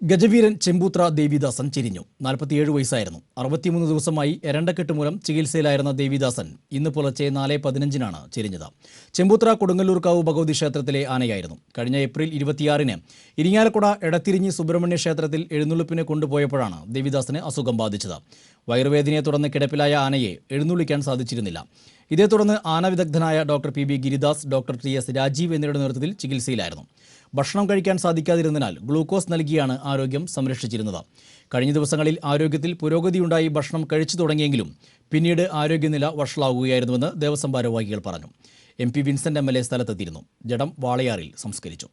ഗജവീരൻ ചെമ്പൂത്ര ദേവിദാസൻ ചിരിഞ്ഞു. 47 വയസ്സായിരുന്നു. 63 ദിവസമായി എരണ്ടക്കെട്ട് മൂലം ചികിത്സയിലായിരുന്ന ദേവിദാസൻ ഇന്ന് പുലർച്ചെ 4:15 ചിരിഞ്ഞത്. ചെമ്പൂത്ര കൊടുങ്ങല്ലൂർക്കാവ് ഭഗവതി ക്ഷേത്രത്തിലെ ആനയായിരുന്നു. കഴിഞ്ഞ ഏപ്രിൽ 26 ഇരിങ്ങാലക്കുട എടത്തിരിഞ്ഞി സുബ്രഹ്മണ്യ ക്ഷേത്രത്തിൽ എഴുന്നള്ളിപ്പിന് കൊണ്ടുപോയപ്പോഴാണ് ദേവിദാസന് അസുഖം ബാധിച്ചത്. വയറുവേദനയെ തുടർന്ന് കിടപ്പിലായ ആനയെ എഴുന്നള്ളിക്കാൻ സാധിച്ചിരുന്നില്ല. ഇതേ തുടർന്ന് ആനവിദഗ്ധനായ doctor PB Giridas, doctor TS Rajeev എന്നിവരുടെ നേതൃത്വത്തിൽ ചികിത്സയിലായിരുന്നു. ഭക്ഷണം കഴിക്കാൻ സാധിക്കാതിരുന്നതിനാൽ ഗ്ലൂക്കോസ് നൽകിയാണ് ആരോഗ്യം സംരക്ഷിച്ചിരുന്നത്. കഴിഞ്ഞ ദിവസങ്ങളിൽ ആരോഗ്യത്തിൽ പുരോഗതിയുണ്ടായി ഭക്ഷണം കഴിച്ചു തുടങ്ങിയെങ്കിലും പിന്നീട് ആരോഗ്യനില വഷളാവുകയായിരുന്നുവെന്ന് ദേവസ്വം ഭാരവാഹികൾ പറഞ്ഞു. MP Vincent MLA സ്ഥലത്തെത്തിയിരുന്നു. ജഡം വാളയാറിൽ സംസ്കരിച്ചു.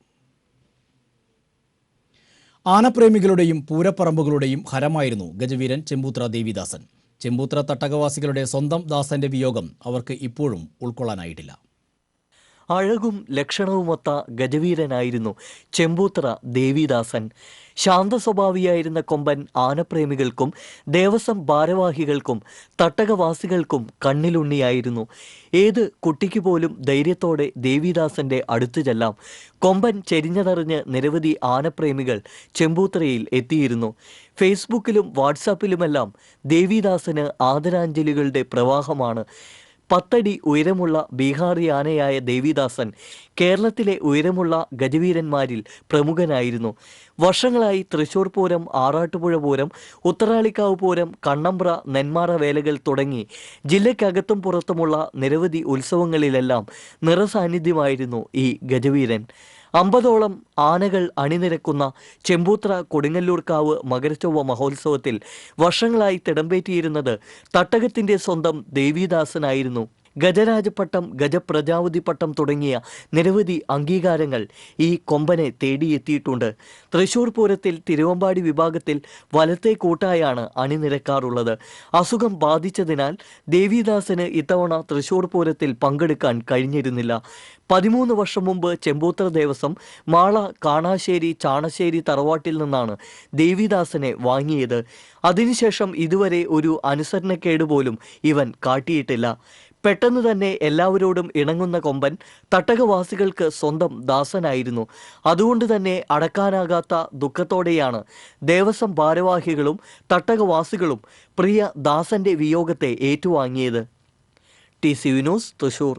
ആനപ്രേമികളുടെയും പൂരപ്പറമ്പുകളുടെയും ഹരമായിരുന്നു ഗജവീരൻ ചെമ്പൂത്ര ദേവിദാസൻ. ചെമ്പൂത്ര തട്ടകവാസികളുടെ സ്വന്തം ദാസന്റെ വിയോഗം അവർക്ക് ഇപ്പോഴും ഉൾക്കൊള്ളാനായിട്ടില്ല. അഴകും ലക്ഷണവുമൊത്ത ഗജവീരനായിരുന്നു ചെമ്പൂത്ര ദേവിദാസൻ. ശാന്തസ്വഭാവിയായിരുന്ന കൊമ്പൻ ആനപ്രേമികൾക്കും ദേവസ്വം ഭാരവാഹികൾക്കും തട്ടകവാസികൾക്കും കണ്ണിലുണ്ണിയായിരുന്നു. ഏത് കുട്ടിക്ക് പോലും ധൈര്യത്തോടെ ദേവിദാസന്റെ അടുത്തു ചെല്ലാം. കൊമ്പൻ ചെരിഞ്ഞതറിഞ്ഞ് നിരവധി ആനപ്രേമികൾ ചെമ്പൂത്രയിൽ എത്തിയിരുന്നു. ഫേസ്ബുക്കിലും വാട്സാപ്പിലുമെല്ലാം ദേവിദാസന് ആദരാഞ്ജലികളുടെ പ്രവാഹമാണ്. 10 അടി ഉയരമുള്ള ബീഹാറി ആനയായ ദേവിദാസൻ കേരളത്തിലെ ഉയരമുള്ള ഗജവീരന്മാരിൽ പ്രമുഖനായിരുന്നു. വർഷങ്ങളായി തൃശൂർ പൂരം, ആറാട്ടുപുഴ പൂരം, ഉത്തരാളിക്കാവ് പൂരം, കണ്ണമ്പ്ര, നെന്മാറ വേലകൾ തുടങ്ങി ജില്ലയ്ക്കകത്തും പുറത്തുമുള്ള നിരവധി ഉത്സവങ്ങളിലെല്ലാം നിറസാന്നിധ്യമായിരുന്നു ഈ ഗജവീരൻ. 50ഓളം ആനകൾ അണിനിരക്കുന്ന ചെമ്പൂത്ര കൊടുങ്ങല്ലൂർക്കാവ് മകരച്ചൊവ്വ മഹോത്സവത്തിൽ വർഷങ്ങളായി തിടമ്പേറ്റിയിരുന്നത് തട്ടകത്തിൻ്റെ സ്വന്തം ദേവിദാസനായിരുന്നു. ഗജരാജപട്ടം, ഗജപ്രജാപതി പട്ടം തുടങ്ങിയ നിരവധി അംഗീകാരങ്ങൾ ഈ കൊമ്പനെ തേടിയെത്തിയിട്ടുണ്ട്. തൃശൂർ പൂരത്തിൽ തിരുവമ്പാടി വിഭാഗത്തിൽ വലത്തെ കൂട്ടായാണ് അണിനിരക്കാറുള്ളത്. അസുഖം ബാധിച്ചതിനാൽ ദേവിദാസന് ഇത്തവണ തൃശൂർ പൂരത്തിൽ പങ്കെടുക്കാൻ കഴിഞ്ഞിരുന്നില്ല. 13 വർഷം മുമ്പ് ചെമ്പൂത്ര ദേവസ്വം മാള, കാണാശ്ശേരി, ചാണശ്ശേരി തറവാട്ടിൽ നിന്നാണ് ദേവിദാസനെ വാങ്ങിയത്. അതിനുശേഷം ഇതുവരെ ഒരു അനുസരണക്കേട് പോലും ഇവൻ കാട്ടിയിട്ടില്ല. പെട്ടെന്ന് തന്നെ എല്ലാവരോടും ഇണങ്ങുന്ന കൊമ്പൻ തട്ടകവാസികൾക്ക് സ്വന്തം ദാസനായിരുന്നു. അതുകൊണ്ട് തന്നെ അടക്കാനാകാത്ത ദുഃഖത്തോടെയാണ് ദേവസ്വം ഭാരവാഹികളും തട്ടകവാസികളും പ്രിയ ദാസന്റെ വിയോഗത്തെ ഏറ്റുവാങ്ങിയത്. TCV news, Thrissur.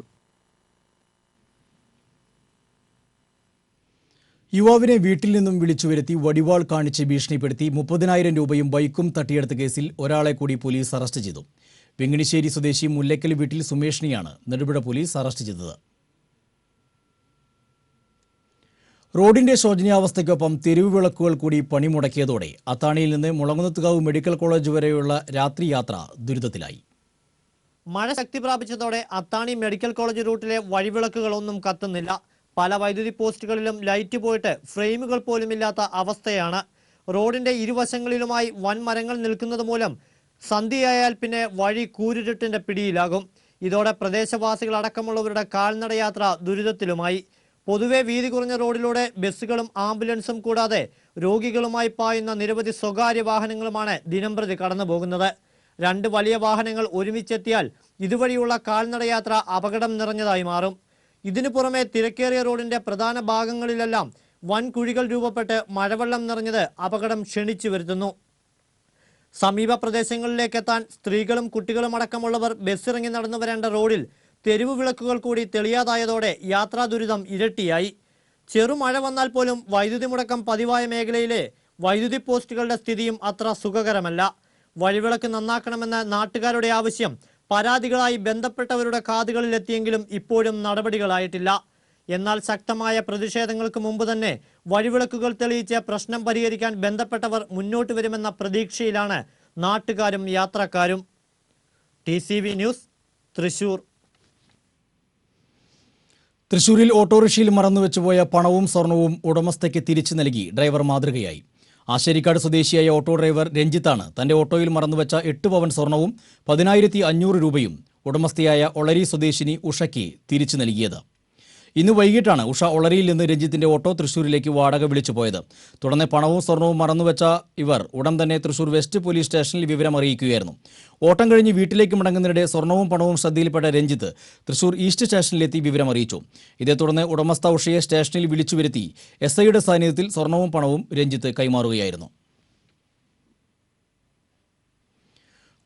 യുവാവിനെ വീട്ടിൽ നിന്നും വിളിച്ചു വരുത്തി വടിവാൾ കാണിച്ച് ഭീഷണിപ്പെടുത്തി 30,000 രൂപയും ബൈക്കും തട്ടിയെടുത്ത കേസിൽ ഒരാളെ കൂടി പോലീസ് അറസ്റ്റ് ചെയ്തു. വെങ്ങണിശ്ശേരി സ്വദേശി മുല്ലക്കൽ വീട്ടിൽ സുമേഷിനെയാണ് നെടുപുഴ പോലീസ് അറസ്റ്റ് ചെയ്തത്. റോഡിന്റെ ശോചനീയാവസ്ഥയ്ക്കൊപ്പം തെരുവ് വിളക്കുകൾ കൂടി പണിമുടക്കിയതോടെ അത്താണിയിൽ നിന്ന് മുളങ്ങുന്നത്തുകാവ് മെഡിക്കൽ കോളേജ് വരെയുള്ള രാത്രി യാത്ര ദുരിതത്തിലായി. മഴ ശക്തി പ്രാപിച്ചതോടെ അത്താണി മെഡിക്കൽ കോളേജ് റൂട്ടിലെ വഴിവിളക്കുകളൊന്നും കത്തുന്നില്ല. പല വൈദ്യുതി പോസ്റ്റുകളിലും ലൈറ്റ് പോയിട്ട് ഫ്രെയിമുകൾ പോലുമില്ലാത്ത അവസ്ഥയാണ്. റോഡിന്റെ ഇരുവശങ്ങളിലുമായി വൻ മരങ്ങൾ നിൽക്കുന്നത് മൂലം സന്ധ്യയായാൽ പിന്നെ വഴി കൂരിരുട്ടിന്റെ പിടിയിലാകും. ഇതോടെ പ്രദേശവാസികളടക്കമുള്ളവരുടെ കാൽനടയാത്ര ദുരിതത്തിലുമായി. പൊതുവെ വീതി കുറഞ്ഞ റോഡിലൂടെ ബസ്സുകളും ആംബുലൻസും കൂടാതെ രോഗികളുമായി പായുന്ന നിരവധി സ്വകാര്യ വാഹനങ്ങളുമാണ് ദിനംപ്രതി കടന്നു പോകുന്നത്. 2 വലിയ വാഹനങ്ങൾ ഒരുമിച്ചെത്തിയാൽ ഇതുവഴിയുള്ള കാൽനടയാത്ര അപകടം നിറഞ്ഞതായി മാറും. ഇതിനു പുറമെ തിരക്കേറിയ റോഡിന്റെ പ്രധാന ഭാഗങ്ങളിലെല്ലാം വൻ കുഴികൾ രൂപപ്പെട്ട് മഴവെള്ളം നിറഞ്ഞത് അപകടം ക്ഷണിച്ചു വരുത്തുന്നു. സമീപ പ്രദേശങ്ങളിലേക്കെത്താൻ സ്ത്രീകളും കുട്ടികളും അടക്കമുള്ളവർ ബസ്സിറങ്ങി നടന്നു വരേണ്ട റോഡിൽ തെരുവ് വിളക്കുകൾ കൂടി തെളിയാതായതോടെ യാത്രാ ദുരിതം ഇരട്ടിയായി. ചെറുമഴ വന്നാൽ പോലും വൈദ്യുതി മുടക്കം പതിവായ മേഖലയിലെ വൈദ്യുതി പോസ്റ്റുകളുടെ സ്ഥിതിയും അത്ര സുഖകരമല്ല. വഴിവിളക്ക് നന്നാക്കണമെന്ന നാട്ടുകാരുടെ ആവശ്യം പരാതികളായി ബന്ധപ്പെട്ടവരുടെ കാതുകളിലെത്തിയെങ്കിലും ഇപ്പോഴും നടപടികളായിട്ടില്ല. എന്നാൽ ശക്തമായ പ്രതിഷേധങ്ങൾക്ക് മുമ്പ് തന്നെ വഴിവിളക്കുകൾ തെളിയിച്ച് പ്രശ്നം പരിഹരിക്കാൻ ബന്ധപ്പെട്ടവർ മുന്നോട്ട് വരുമെന്ന പ്രതീക്ഷയിലാണ് നാട്ടുകാരും യാത്രക്കാരും. TCV news, Thrissur. തൃശൂരിൽ ഓട്ടോറിക്ഷയിൽ മറന്നുവെച്ചുപോയ പണവും സ്വർണവും ഉടമസ്ഥയ്ക്ക് തിരിച്ചു നൽകി ഡ്രൈവർ മാതൃകയായി. ആശേരിക്കാട് സ്വദേശിയായ ഓട്ടോ ഡ്രൈവർ രഞ്ജിത്താണ് തന്റെ ഓട്ടോയിൽ മറന്നുവെച്ച 8 പവൻ സ്വർണവും 10,500 രൂപയും ഉടമസ്ഥയായ ഒളരി സ്വദേശിനി ഉഷയ്ക്ക് തിരിച്ചു നൽകിയത്. ഇന്ന് വൈകിട്ടാണ് ഉഷ ഒളരിയിൽ നിന്ന് രഞ്ജിത്തിന്റെ ഓട്ടോ തൃശൂരിലേക്ക് വാടക വിളിച്ചു പോയത്. തുടർന്ന് പണവും സ്വർണവും മറന്നുവെച്ച ഇവർ ഉടൻ തന്നെ തൃശൂർ വെസ്റ്റ് പോലീസ് സ്റ്റേഷനിൽ വിവരം അറിയിക്കുകയായിരുന്നു. ഓട്ടം കഴിഞ്ഞ് വീട്ടിലേക്ക് മടങ്ങുന്നതിനിടെ സ്വർണവും പണവും ശ്രദ്ധയിൽപ്പെട്ട രഞ്ജിത്ത് തൃശൂർ ഈസ്റ്റ് സ്റ്റേഷനിലെത്തി വിവരം അറിയിച്ചു. ഇതേ തുടർന്ന് ഉടമസ്ഥ ഉഷയെ സ്റ്റേഷനിൽ വിളിച്ചു വരുത്തി SIയുടെ സാന്നിധ്യത്തിൽ സ്വർണവും പണവും രഞ്ജിത്ത് കൈമാറുകയായിരുന്നു.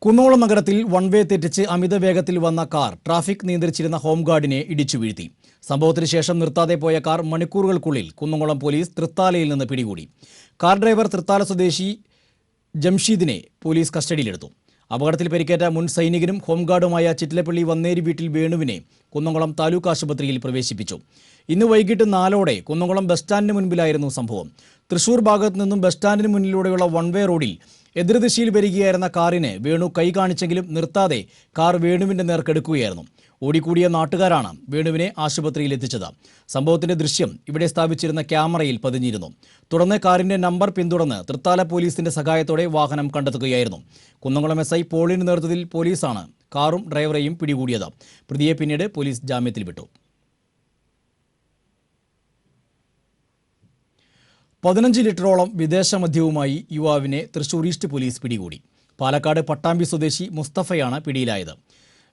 കുന്നോളം നഗരത്തിൽ വൺവേ തെറ്റിച്ച് അമിത വേഗത്തിൽ വന്ന കാർ ട്രാഫിക് നിയന്ത്രിച്ചിരുന്ന ഹോംഗാർഡിനെ ഇടിച്ചു വീഴ്ത്തി. സംഭവത്തിന് ശേഷം നിർത്താതെ പോയ കാർ മണിക്കൂറുകൾക്കുള്ളിൽ കുന്നംകുളം പോലീസ് തൃത്താലയിൽ നിന്ന് പിടികൂടി. കാർ ഡ്രൈവർ തൃത്താല സ്വദേശി ജംഷീദിനെ പോലീസ് കസ്റ്റഡിയിലെടുത്തു. അപകടത്തിൽ പരിക്കേറ്റ മുൻ സൈനികനും ഹോംഗാർഡുമായ ചിറ്റിലപ്പള്ളി വന്നേരി വീട്ടിൽ വേണുവിനെ കുന്നംകുളം താലൂക്ക് ആശുപത്രിയിൽ പ്രവേശിപ്പിച്ചു. ഇന്ന് വൈകിട്ട് 4ഓടെ കുന്നംകുളം ബസ് സ്റ്റാൻഡിന് മുൻപിലായിരുന്നു സംഭവം. തൃശൂർ ഭാഗത്തു നിന്നും ബസ് സ്റ്റാൻഡിന് മുന്നിലൂടെയുള്ള വൺവേ റോഡിൽ എതിർദിശയിൽ വരികയായിരുന്ന കാറിന് വേണു കൈ കാണിച്ചെങ്കിലും നിർത്താതെ കാർ വേണുവിന്റെ നേർക്കെടുക്കുകയായിരുന്നു. ഓടിക്കൂടിയ നാട്ടുകാരാണ് വേണുവിനെ ആശുപത്രിയിൽ എത്തിച്ചത്. സംഭവത്തിന്റെ ദൃശ്യം ഇവിടെ സ്ഥാപിച്ചിരുന്ന ക്യാമറയിൽ പതിഞ്ഞിരുന്നു. തുടർന്ന് കാറിന്റെ നമ്പർ പിന്തുടർന്ന് തൃത്താല പോലീസിന്റെ സഹായത്തോടെ വാഹനം കണ്ടെത്തുകയായിരുന്നു. കുന്നംകുളം SI പോളിന്റെ നേതൃത്വത്തിൽ പോലീസാണ് കാറും ഡ്രൈവറെയും പിടികൂടിയത്. പ്രതിയെ പിന്നീട് പോലീസ് ജാമ്യത്തിൽ വിട്ടു. 15 ലിറ്ററോളം വിദേശ മദ്യവുമായി യുവാവിനെ തൃശൂർ ഈസ്റ്റ് പോലീസ് പിടികൂടി. പാലക്കാട് പട്ടാമ്പി സ്വദേശി മുസ്തഫയാണ് പിടിയിലായത്.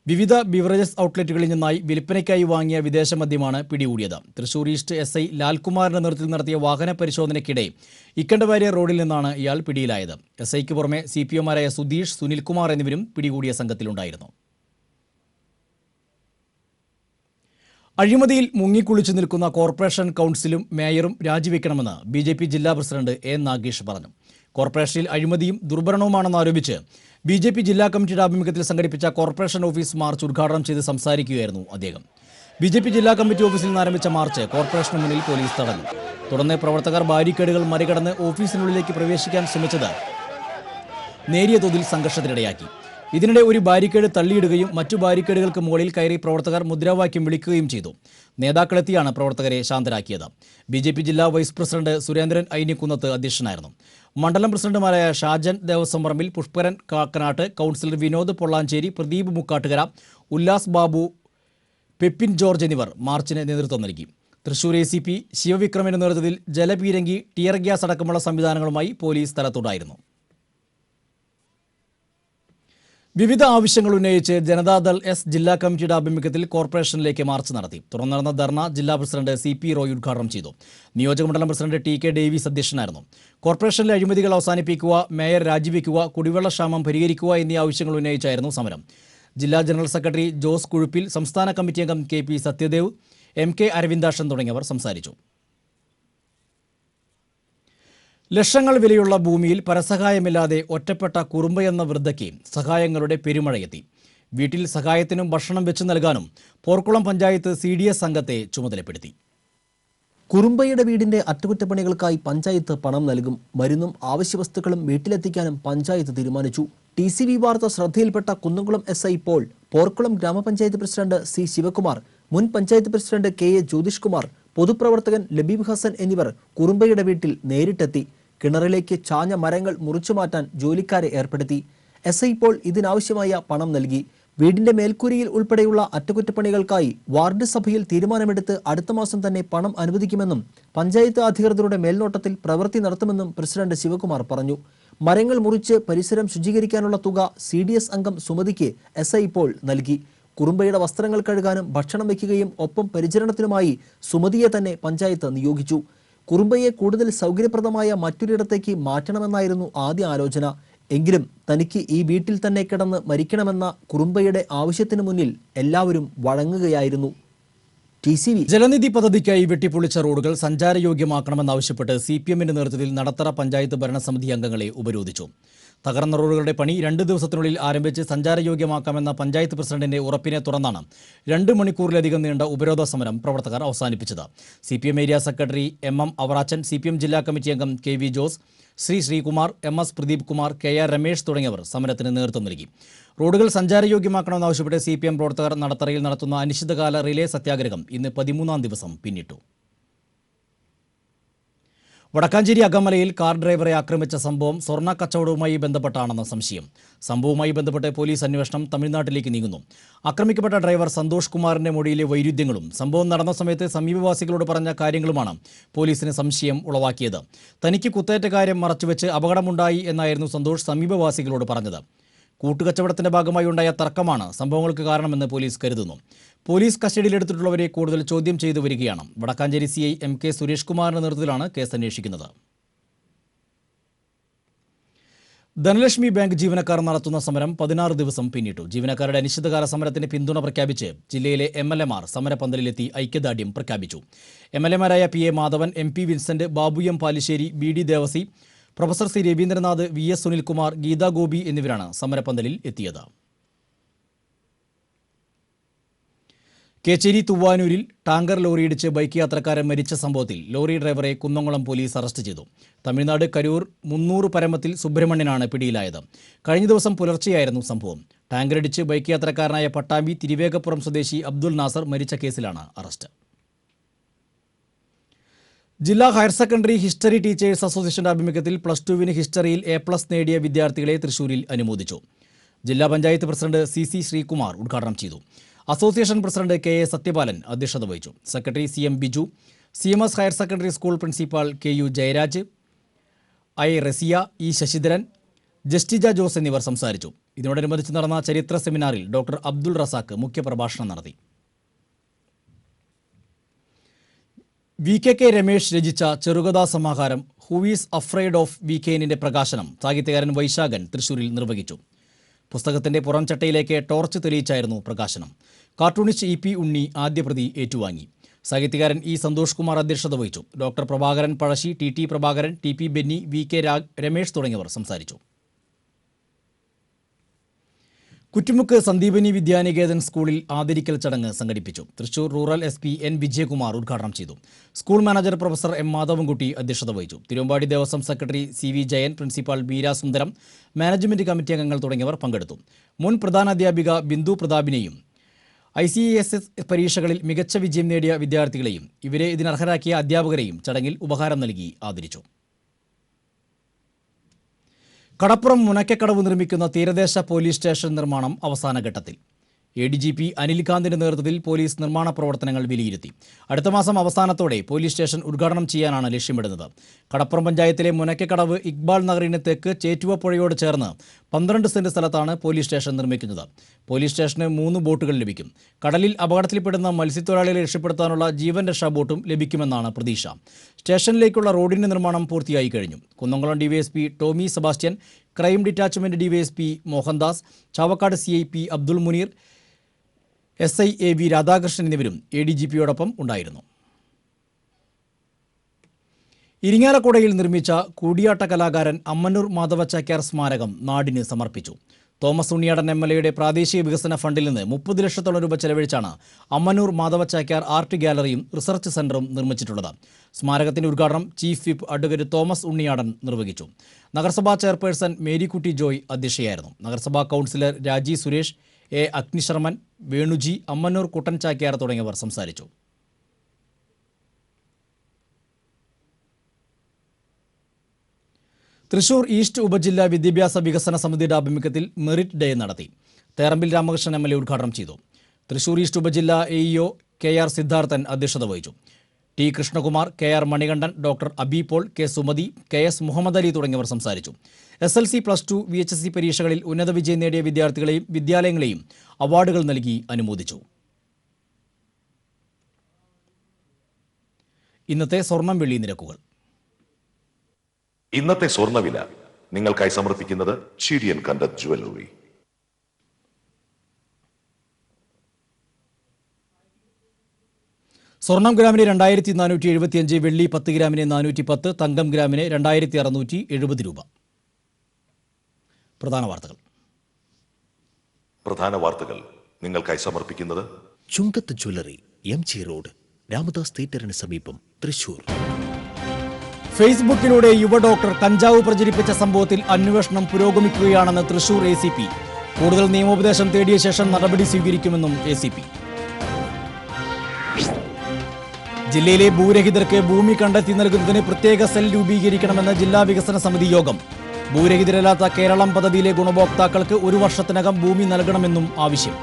വിവിധ ബിവറേജസ് ഔട്ട്ലെറ്റുകളിൽ നിന്നായി വിൽപ്പനയ്ക്കായി വാങ്ങിയ വിദേശ മദ്യമാണ് പിടികൂടിയത്. തൃശൂർ ഈസ്റ്റ് SI ലാൽകുമാറിന്റെ നേതൃത്വത്തിൽ നടത്തിയ വാഹന പരിശോധനയ്ക്കിടെ ഇക്കണ്ടവാരിയ റോഡിൽ നിന്നാണ് ഇയാൾ പിടിയിലായത്. SIക്ക് പുറമെ CPOമാരായ സുധീഷ്, സുനിൽകുമാർ എന്നിവരും പിടികൂടിയ സംഘത്തിലുണ്ടായിരുന്നു. അഴിമതിയിൽ മുങ്ങിക്കുളിച്ചു നിൽക്കുന്ന കോർപ്പറേഷൻ കൗൺസിലും മേയറും രാജിവെക്കണമെന്ന് BJP ജില്ലാ പ്രസിഡന്റ് A. നാഗേഷ് പറഞ്ഞു. കോർപ്പറേഷനിൽ അഴിമതിയും ദുർഭരണവുമാണെന്ന് ആരോപിച്ച് BJP ജില്ലാ കമ്മിറ്റിയുടെ ആഭിമുഖ്യത്തിൽ സംഘടിപ്പിച്ച കോർപ്പറേഷൻ ഓഫീസ് മാർച്ച് ഉദ്ഘാടനം ചെയ്ത് സംസാരിക്കുകയായിരുന്നു അദ്ദേഹം. BJP ജില്ലാ കമ്മിറ്റി ഓഫീസിൽ നിന്ന് ആരംഭിച്ച മാർച്ച് കോർപ്പറേഷന് മുന്നിൽ പോലീസ് തടഞ്ഞു. തുടർന്ന് പ്രവർത്തകർ ബാരിക്കേഡുകൾ മറികടന്ന് ഓഫീസിനുള്ളിലേക്ക് പ്രവേശിക്കാൻ ശ്രമിച്ചത് നേരിയ തോതിൽ സംഘർഷത്തിനിടയാക്കി. ഇതിനിടെ ഒരു ബാരിക്കേഡ് തള്ളിയിടുകയും മറ്റു ബാരിക്കേഡുകൾക്ക് മുകളിൽ കയറി പ്രവർത്തകർ മുദ്രാവാക്യം വിളിക്കുകയും ചെയ്തു. നേതാക്കളെത്തിയാണ് പ്രവർത്തകരെ ശാന്തരാക്കിയത്. BJP ജില്ലാ വൈസ് പ്രസിഡന്റ് സുരേന്ദ്രൻ ഐനിക്കുന്നത്ത് അധ്യക്ഷനായിരുന്നു. മണ്ഡലം പ്രസിഡന്റുമാരായ ഷാജൻ ദേവസ്വം പറമ്പിൽ, പുഷ്പരൻ കാക്കനാട്ട്, കൗൺസിലർ വിനോദ് പൊള്ളാഞ്ചേരി, പ്രദീപ് മുക്കാട്ടുകര, ഉല്ലാസ് ബാബു, പെപ്പിൻ ജോർജ് എന്നിവർ മാർച്ചിന് നേതൃത്വം നൽകി. തൃശൂർ ACP ശിവവിക്രമിന്റെ നേതൃത്വത്തിൽ ജലപീരങ്കി, ടിയർ ഗ്യാസ് അടക്കമുള്ള സംവിധാനങ്ങളുമായി പോലീസ് സ്ഥലത്തുണ്ടായിരുന്നു. വിവിധ ആവശ്യങ്ങൾ ഉന്നയിച്ച് ജനതാദൾ S ജില്ലാ കമ്മിറ്റിയുടെ ആഭിമുഖ്യത്തിൽ കോർപ്പറേഷനിലേക്ക് മാർച്ച് നടത്തി. തുടർന്ന് നടന്ന ധർണ ജില്ലാ പ്രസിഡന്റ് CP റോയ് ഉദ്ഘാടനം ചെയ്തു. നിയോജകമണ്ഡലം പ്രസിഡന്റ് TK ഡേവിസ് അധ്യക്ഷനായിരുന്നു. കോർപ്പറേഷനിലെ അഴിമതികൾ അവസാനിപ്പിക്കുക, മേയർ രാജിവെക്കുക, കുടിവെള്ളക്ഷാമം പരിഹരിക്കുക എന്നീ ആവശ്യങ്ങൾ ഉന്നയിച്ചായിരുന്നു സമരം. ജില്ലാ ജനറൽ സെക്രട്ടറി ജോസ് കുഴുപ്പിൽ, സംസ്ഥാന കമ്മിറ്റി അംഗം KP സത്യദേവ്, MK അരവിന്ദാക്ഷൻ തുടങ്ങിയവർ സംസാരിച്ചു. ലക്ഷങ്ങൾ വിലയുള്ള ഭൂമിയിൽ പരസഹായമില്ലാതെ ഒറ്റപ്പെട്ട കുറുമ്പയെന്ന വൃദ്ധയ്ക്ക് സഹായങ്ങളുടെ പെരുമഴയെത്തി. വീട്ടിൽ സഹായത്തിനും ഭക്ഷണം വെച്ചു നൽകാനും പോർക്കുളം പഞ്ചായത്ത് CDS സംഘത്തെ ചുമതലപ്പെടുത്തി. കുറുമ്പയുടെ വീടിന്റെ അറ്റകുറ്റപ്പണികൾക്കായി പഞ്ചായത്ത് പണം നൽകും. മരുന്നും ആവശ്യവസ്തുക്കളും വീട്ടിലെത്തിക്കാനും പഞ്ചായത്ത് തീരുമാനിച്ചു. TCV വാർത്ത ശ്രദ്ധയിൽപ്പെട്ട കുന്നംകുളം SI പോൾ, പോർക്കുളം ഗ്രാമപഞ്ചായത്ത് പ്രസിഡന്റ് C. ശിവകുമാർ, മുൻ പഞ്ചായത്ത് പ്രസിഡന്റ് KA ജ്യോതിഷ് കുമാർ, പൊതുപ്രവർത്തകൻ ലബീബ് ഹസൻ എന്നിവർ കുറുമ്പയുടെ വീട്ടിൽ നേരിട്ടെത്തി. കിണറിലേക്ക് ചാഞ്ഞ മരങ്ങൾ മുറിച്ചു മാറ്റാൻ ജോലിക്കാരെ ഏർപ്പെടുത്തി. SI പോൾ ഇതിനാവശ്യമായ പണം നൽകി. വീടിന്റെ മേൽക്കൂരയിൽ ഉൾപ്പെടെയുള്ള അറ്റകുറ്റപ്പണികൾക്കായി വാർഡ് സഭയിൽ തീരുമാനമെടുത്ത് അടുത്ത മാസം തന്നെ പണം അനുവദിക്കുമെന്നും പഞ്ചായത്ത് അധികൃതരുടെ മേൽനോട്ടത്തിൽ പ്രവൃത്തി നടത്തുമെന്നും പ്രസിഡന്റ് ശിവകുമാർ പറഞ്ഞു. മരങ്ങൾ മുറിച്ച് പരിസരം ശുചീകരിക്കാനുള്ള തുക CDS അംഗം സുമതിക്ക് SI പോൾ നൽകി. കുറുമ്പയുടെ വസ്ത്രങ്ങൾ കഴുകാനും ഭക്ഷണം വയ്ക്കുകയും ഒപ്പം പരിചരണത്തിനുമായി സുമതിയെ തന്നെ പഞ്ചായത്ത് നിയോഗിച്ചു. കുറുമ്പയെ കൂടുതൽ സൗകര്യപ്രദമായ മറ്റൊരിടത്തേക്ക് മാറ്റണമെന്നായിരുന്നു ആദ്യ ആലോചന. എങ്കിലും തനിക്ക് ഈ വീട്ടിൽ തന്നെ കിടന്ന് മരിക്കണമെന്ന കുറുമ്പയുടെ ആവശ്യത്തിനു മുന്നിൽ എല്ലാവരും വഴങ്ങുകയായിരുന്നു. TCV ജലനിധി പദ്ധതിക്കായി വെട്ടിപ്പൊളിച്ച റോഡുകൾ സഞ്ചാരയോഗ്യമാക്കണമെന്നാവശ്യപ്പെട്ട് CPMന്റെ നേതൃത്വത്തിൽ നടത്തറ പഞ്ചായത്ത് ഭരണസമിതി അംഗങ്ങളെ ഉപരോധിച്ചു. തകർന്ന റോഡുകളുടെ പണി 2 ദിവസത്തിനുള്ളിൽ ആരംഭിച്ച് സഞ്ചാരയോഗ്യമാക്കാമെന്ന പഞ്ചായത്ത് പ്രസിഡന്റിന്റെ ഉറപ്പിനെ തുടർന്നാണ് 2 മണിക്കൂറിലധികം നീണ്ട ഉപരോധ സമരം പ്രവർത്തകർ അവസാനിപ്പിച്ചത്. CPM area secretary MM Avarachan, CPM ജില്ലാ കമ്മിറ്റി അംഗം KV Jose, Sreekumar, MS Pradeep Kumar, KR Ramesh തുടങ്ങിയവർ സമരത്തിന് നേതൃത്വം നൽകി. റോഡുകൾ സഞ്ചാരയോഗ്യമാക്കണമെന്നാവശ്യപ്പെട്ട് CPM പ്രവർത്തകർ നടത്തറയിൽ നടത്തുന്ന അനിശ്ചിതകാല റിലേ സത്യാഗ്രഹം ഇന്ന് 13ാം ദിവസം പിന്നിട്ടു. വടക്കാഞ്ചേരി അകമലയിൽ കാർ ഡ്രൈവറെ ആക്രമിച്ച സംഭവം സ്വർണ്ണ കച്ചവടവുമായി ബന്ധപ്പെട്ടാണെന്ന സംശയം. സംഭവവുമായി ബന്ധപ്പെട്ട് പോലീസ് അന്വേഷണം തമിഴ്നാട്ടിലേക്ക് നീങ്ങുന്നു. ആക്രമിക്കപ്പെട്ട ഡ്രൈവർ സന്തോഷ് കുമാറിന്റെ മൊഴിയിലെ വൈരുദ്ധ്യങ്ങളും സംഭവം നടന്ന സമയത്ത് സമീപവാസികളോട് പറഞ്ഞ കാര്യങ്ങളുമാണ് പോലീസിന് സംശയം ഉളവാക്കിയത്. തനിക്ക് കുത്തേറ്റ കാര്യം മറച്ചുവെച്ച് അപകടമുണ്ടായി എന്നായിരുന്നു സന്തോഷ് സമീപവാസികളോട് പറഞ്ഞത്. കൂട്ടുകച്ചവടത്തിന്റെ ഭാഗമായി ഉണ്ടായ തർക്കമാണ് സംഭവങ്ങൾക്ക് കാരണമെന്ന് പോലീസ് കരുതുന്നു. പോലീസ് കസ്റ്റഡിയിലെടുത്തിട്ടുള്ളവരെ കൂടുതൽ ചോദ്യം ചെയ്തു വരികയാണ്. വടക്കാഞ്ചേരി CI MK സുരേഷ് കുമാറിന്റെ നേതൃത്വത്തിലാണ് കേസ് അന്വേഷിക്കുന്നത്. ധനലക്ഷ്മി ബാങ്ക് ജീവനക്കാർ നടത്തുന്ന സമരം 16 ദിവസം പിന്നിട്ടു. ജീവനക്കാരുടെ അനിശ്ചിതകാല സമരത്തിന് പിന്തുണ പ്രഖ്യാപിച്ച് ജില്ലയിലെ MLAമാർ സമരപന്തലിലെത്തി ഐക്യദാർഢ്യം പ്രഖ്യാപിച്ചു. MLAമാരായ PA Madhavan, MP Vincent, Babu M Palissery, BD Devasy, professor C Raveendranath, VS Sunilkumar, Geetha Gopi എന്നിവരാണ് സമരപന്തലിൽ എത്തിയത്. കേച്ചേരി തുവാനൂരിൽ ടാങ്കർ ലോറിയിടിച്ച് ബൈക്ക് യാത്രക്കാരൻ മരിച്ച സംഭവത്തിൽ ലോറി ഡ്രൈവറെ കുന്നംകുളം പോലീസ് അറസ്റ്റ് ചെയ്തു. തമിഴ്നാട് കരൂർ 300 പരമത്തിൽ സുബ്രഹ്മണ്യനാണ് പിടിയിലായത്. കഴിഞ്ഞ ദിവസം പുലർച്ചെയായിരുന്നു സംഭവം. ടാങ്കറിടിച്ച് ബൈക്ക് യാത്രക്കാരനായ പട്ടാമ്പി തിരുവേഗപ്പുറം സ്വദേശി അബ്ദുൽ നാസർ മരിച്ച കേസിലാണ് അറസ്റ്റ്. ജില്ലാ ഹയർ സെക്കൻഡറി ഹിസ്റ്ററി ടീച്ചേഴ്സ് അസോസിയേഷന്റെ ആഭിമുഖ്യത്തിൽ +2 ഹിസ്റ്ററിയിൽ A+ നേടിയ വിദ്യാർത്ഥികളെ തൃശൂരിൽ അനുമോദിച്ചു. ജില്ലാ പഞ്ചായത്ത് പ്രസിഡന്റ് CC ശ്രീകുമാർ ഉദ്ഘാടനം ചെയ്തു. അസോസിയേഷൻ പ്രസിഡന്റ് KA സത്യപാലൻ അധ്യക്ഷത വഹിച്ചു. Secretary CM Biju, CMS higher secondary school principal KU Jayaraj, I Raziya, E Sasidharan, Justija Jose എന്നിവർ സംസാരിച്ചു. ഇതിനോടനുബന്ധിച്ച് നടന്ന ചരിത്ര സെമിനാറിൽ ഡോക്ടർ അബ്ദുൾ റസാഖ് മുഖ്യപ്രഭാഷണം നടത്തി. VK രമേശ് രചിച്ച ചെറുകഥാ സമാഹാരം who is afraid of VK പ്രകാശനം സാഹിത്യകാരൻ വൈശാഖൻ തൃശൂരിൽ നിർവഹിച്ചു. പുസ്തകത്തിന്റെ പുറംചട്ടയിലേക്ക് ടോർച്ച് തെളിയിച്ചായിരുന്നു പ്രകാശനം. Cartoonist EP. ഉണ്ണി ആദ്യ പ്രതി ഏറ്റുവാങ്ങി. സാഹിത്യകാരൻ ഇ. സന്തോഷ് കുമാർ അധ്യക്ഷത വഹിച്ചു. Doctor Prabhakaran Pazhassi, T Prabhakaran, T Benny, V K. Ramesh തുടങ്ങിയവർ സംസാരിച്ചു. കുറ്റിമുക്ക് സന്ദീപനി വിദ്യാനികേതൻ സ്കൂളിൽ ആദരിക്കൽ ചടങ്ങ് സംഘടിപ്പിച്ചു. Thrissur rural SP N. Vijayakumar ഉദ്ഘാടനം ചെയ്തു. School manager professor M. Madhavankutty അധ്യക്ഷത വഹിച്ചു. Thiruvambadi Devaswom secretary CV. Jayan, principal Meera Sundaram, management committee അംഗങ്ങൾ തുടങ്ങിയവർ പങ്കെടുത്തു. മുൻ പ്രധാനാധ്യാപിക ബിന്ദു പ്രതാപിനെയും ICSS പരീക്ഷകളിൽ മികച്ച വിജയം നേടിയ വിദ്യാർത്ഥികളെയും ഇവരെ ഇതിനർഹരാക്കിയ അധ്യാപകരെയും ചടങ്ങിൽ ഉപഹാരം നൽകി ആദരിച്ചു. കടപ്പുറം മുനക്കക്കടവ് നിർമ്മിക്കുന്ന തീരദേശ പോലീസ് സ്റ്റേഷൻ നിർമ്മാണം അവസാന ഘട്ടത്തിൽ. ADGP അനിൽകാന്തിന്റെ നേതൃത്വത്തിൽ പോലീസ് നിർമ്മാണ പ്രവർത്തനങ്ങൾ വിലയിരുത്തി. അടുത്ത മാസം അവസാനത്തോടെ പോലീസ് സ്റ്റേഷൻ ഉദ്ഘാടനം ചെയ്യാനാണ് ലക്ഷ്യമിടുന്നത്. കടപ്പുറം പഞ്ചായത്തിലെ മുനക്കക്കടവ് ഇക്ബാൽ നഗറിന് തെക്ക് ചേറ്റുവ പുഴയോട് ചേർന്ന് 12 സെന്റ് സ്ഥലത്താണ് പോലീസ് സ്റ്റേഷൻ നിർമ്മിക്കുന്നത്. പോലീസ് സ്റ്റേഷന് 3 ബോട്ടുകൾ ലഭിക്കും. കടലിൽ അപകടത്തിൽപ്പെടുന്ന മത്സ്യത്തൊഴിലാളികളെ രക്ഷപ്പെടുത്താനുള്ള ജീവൻ രക്ഷാ ബോട്ടും ലഭിക്കുമെന്നാണ് പ്രതീക്ഷ. സ്റ്റേഷനിലേക്കുള്ള റോഡിന്റെ നിർമ്മാണം പൂർത്തിയായി കഴിഞ്ഞു. Kunnamkulam DYSP Tomy Sebastian, crime detachment DYSP Mohandas, Chavakkad CIP Abdul Muneer, SI AV Radhakrishnan എന്നിവരും ADGPയോടൊപ്പം ഉണ്ടായിരുന്നു. ഇരിങ്ങാലക്കുടയിൽ നിർമ്മിച്ച കൂടിയാട്ട കലാകാരൻ അമ്മന്നൂർ മാധവ ചാക്യാർ സ്മാരകം നാടിന് സമർപ്പിച്ചു. തോമസ് ഉണ്ണിയാടൻ MLA പ്രാദേശിക വികസന ഫണ്ടിൽ നിന്ന് 30 ലക്ഷത്തോളം രൂപ ചെലവഴിച്ചാണ് അമ്മന്നൂർ മാധവ ചാക്യാർ ആർട്ട് ഗാലറിയും റിസർച്ച് സെന്ററും നിർമ്മിച്ചിട്ടുള്ളത്. സ്മാരകത്തിന്റെ ഉദ്ഘാടനം chief whip advocate Thomas Unniyadan നിർവഹിച്ചു. നഗരസഭാ ചെയർപേഴ്സൺ മേരിക്കുട്ടി ജോയ് അധ്യക്ഷയായിരുന്നു. നഗരസഭാ കൗൺസിലർ രാജി സുരേഷ്, A. അഗ്നിശർമ്മൻ, വേണുജി, അമ്മന്നൂർ കുട്ടൻ ചാക്യാർ തുടങ്ങിയവർ സംസാരിച്ചു. തൃശൂർ ഈസ്റ്റ് ഉപജില്ലാ വിദ്യാഭ്യാസ വികസന സമിതിയുടെ ആഭിമുഖ്യത്തിൽ മെറിറ്റ് ഡേ നടത്തി. തേറമ്പിൽ രാമകൃഷ്ണൻ MLA ഉദ്ഘാടനം ചെയ്തു. തൃശൂർ ഈസ്റ്റ് ഉപജില്ലാ AEO KR സിദ്ധാർത്ഥൻ അധ്യക്ഷത വഹിച്ചു. T. Krishnakumar, KR Manikandan, doctor Abi Paul, K. Sumathi, KS Muhammad Ali തുടങ്ങിയവർ സംസാരിച്ചു. SLC, +2, VHSC പരീക്ഷകളിൽ ഉന്നത വിജയം നേടിയ വിദ്യാർത്ഥികളെയും വിദ്യാലയങ്ങളെയും അവാർഡുകൾ നൽകി അനുമോദിച്ചു. ഇന്നത്തെ സ്വർണം വെള്ളി നിരക്കുകൾ. ഇന്നത്തെ സ്വർണ്ണവില നിങ്ങൾക്കായി സമർപ്പിക്കുന്നത് ചീരിയൻ കണ്ടത് ജുവല്ലറി. സ്വർണം ഗ്രാമിന് 2475, വെള്ളി 10 ഗ്രാമിന് 410, തങ്കം ഗ്രാമിന് 2670 രൂപ. പ്രധാന വാർത്തകൾ നിങ്ങൾക്കായി സമർപ്പിക്കുന്നത് ചുങ്കത്ത് ജ്വല്ലറി, MG റോഡ്, രാമദാസ് തിയേറ്ററിന് സമീപം, തൃശൂർ. ഫേസ്ബുക്കിലൂടെ യുവ ഡോക്ടർ കഞ്ചാവ് പ്രചരിപ്പിച്ച സംഭവത്തിൽ അന്വേഷണം പുരോഗമിക്കുകയാണെന്ന് തൃശൂർ ACP. കൂടുതൽ നിയമോപദേശം തേടിയ ശേഷം നടപടി സ്വീകരിക്കുമെന്നും ACP. ജില്ലയിലെ ഭൂരഹിതർക്ക് ഭൂമി കണ്ടെത്തി നൽകുന്നതിന് പ്രത്യേക സെൽ രൂപീകരിക്കണമെന്ന് ജില്ലാ വികസന സമിതി യോഗം. ഭൂരഹിതരല്ലാത്ത കേരളം പദ്ധതിയിലെ ഗുണഭോക്താക്കൾക്ക് 1 വർഷത്തിനകം ഭൂമി നൽകണമെന്നും ആവശ്യം.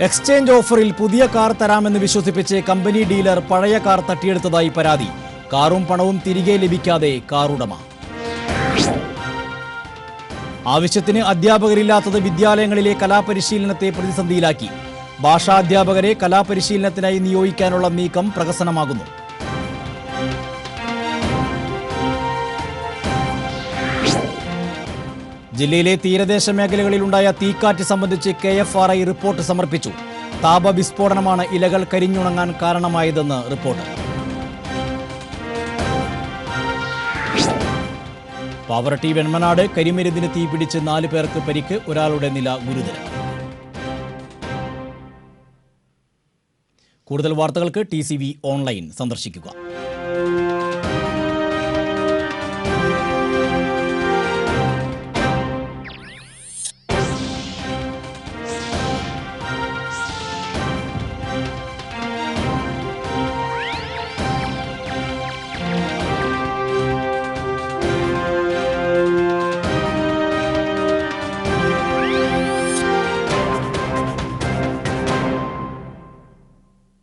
എക്സ്ചേഞ്ച് ഓഫറിൽ പുതിയ കാർ തരാമെന്ന് വിശ്വസിപ്പിച്ച് കമ്പനി ഡീലർ പഴയ കാർ തട്ടിയെടുത്തതായി പരാതി. കാറും പണവും തിരികെ ലഭിക്കാതെ കാറുടമ. ആവശ്യത്തിന് അധ്യാപകരില്ലാത്തത് വിദ്യാലയങ്ങളിലെ കലാപരിശീലനത്തെ പ്രതിസന്ധിയിലാക്കി. ഭാഷാധ്യാപകരെ കലാപരിശീലനത്തിനായി നിയോഗിക്കാനുള്ള നീക്കം പ്രഹസനമാകുന്നു. ജില്ലയിലെ തീരദേശ മേഖലകളിലുണ്ടായ തീക്കാറ്റ് സംബന്ധിച്ച് KFRI റിപ്പോർട്ട് സമർപ്പിച്ചു. താപവിസ്ഫോടനമാണ് ഇലകൾ കരിഞ്ഞുണങ്ങാൻ കാരണമായതെന്ന് റിപ്പോർട്ട്. പാവറട്ടി വെൺമനാട് കരിമരുന്നിന് തീപിടിച്ച് 4 പേർക്ക് പരിക്ക്, ഒരാളുടെ നില ഗുരുതരം. കൂടുതൽ വാർത്തകൾക്ക് TCV ഓൺലൈൻ സന്ദർശിക്കുക.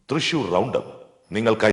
തൃശൂർ റൗണ്ടപ്പ് നിങ്ങൾക്കായി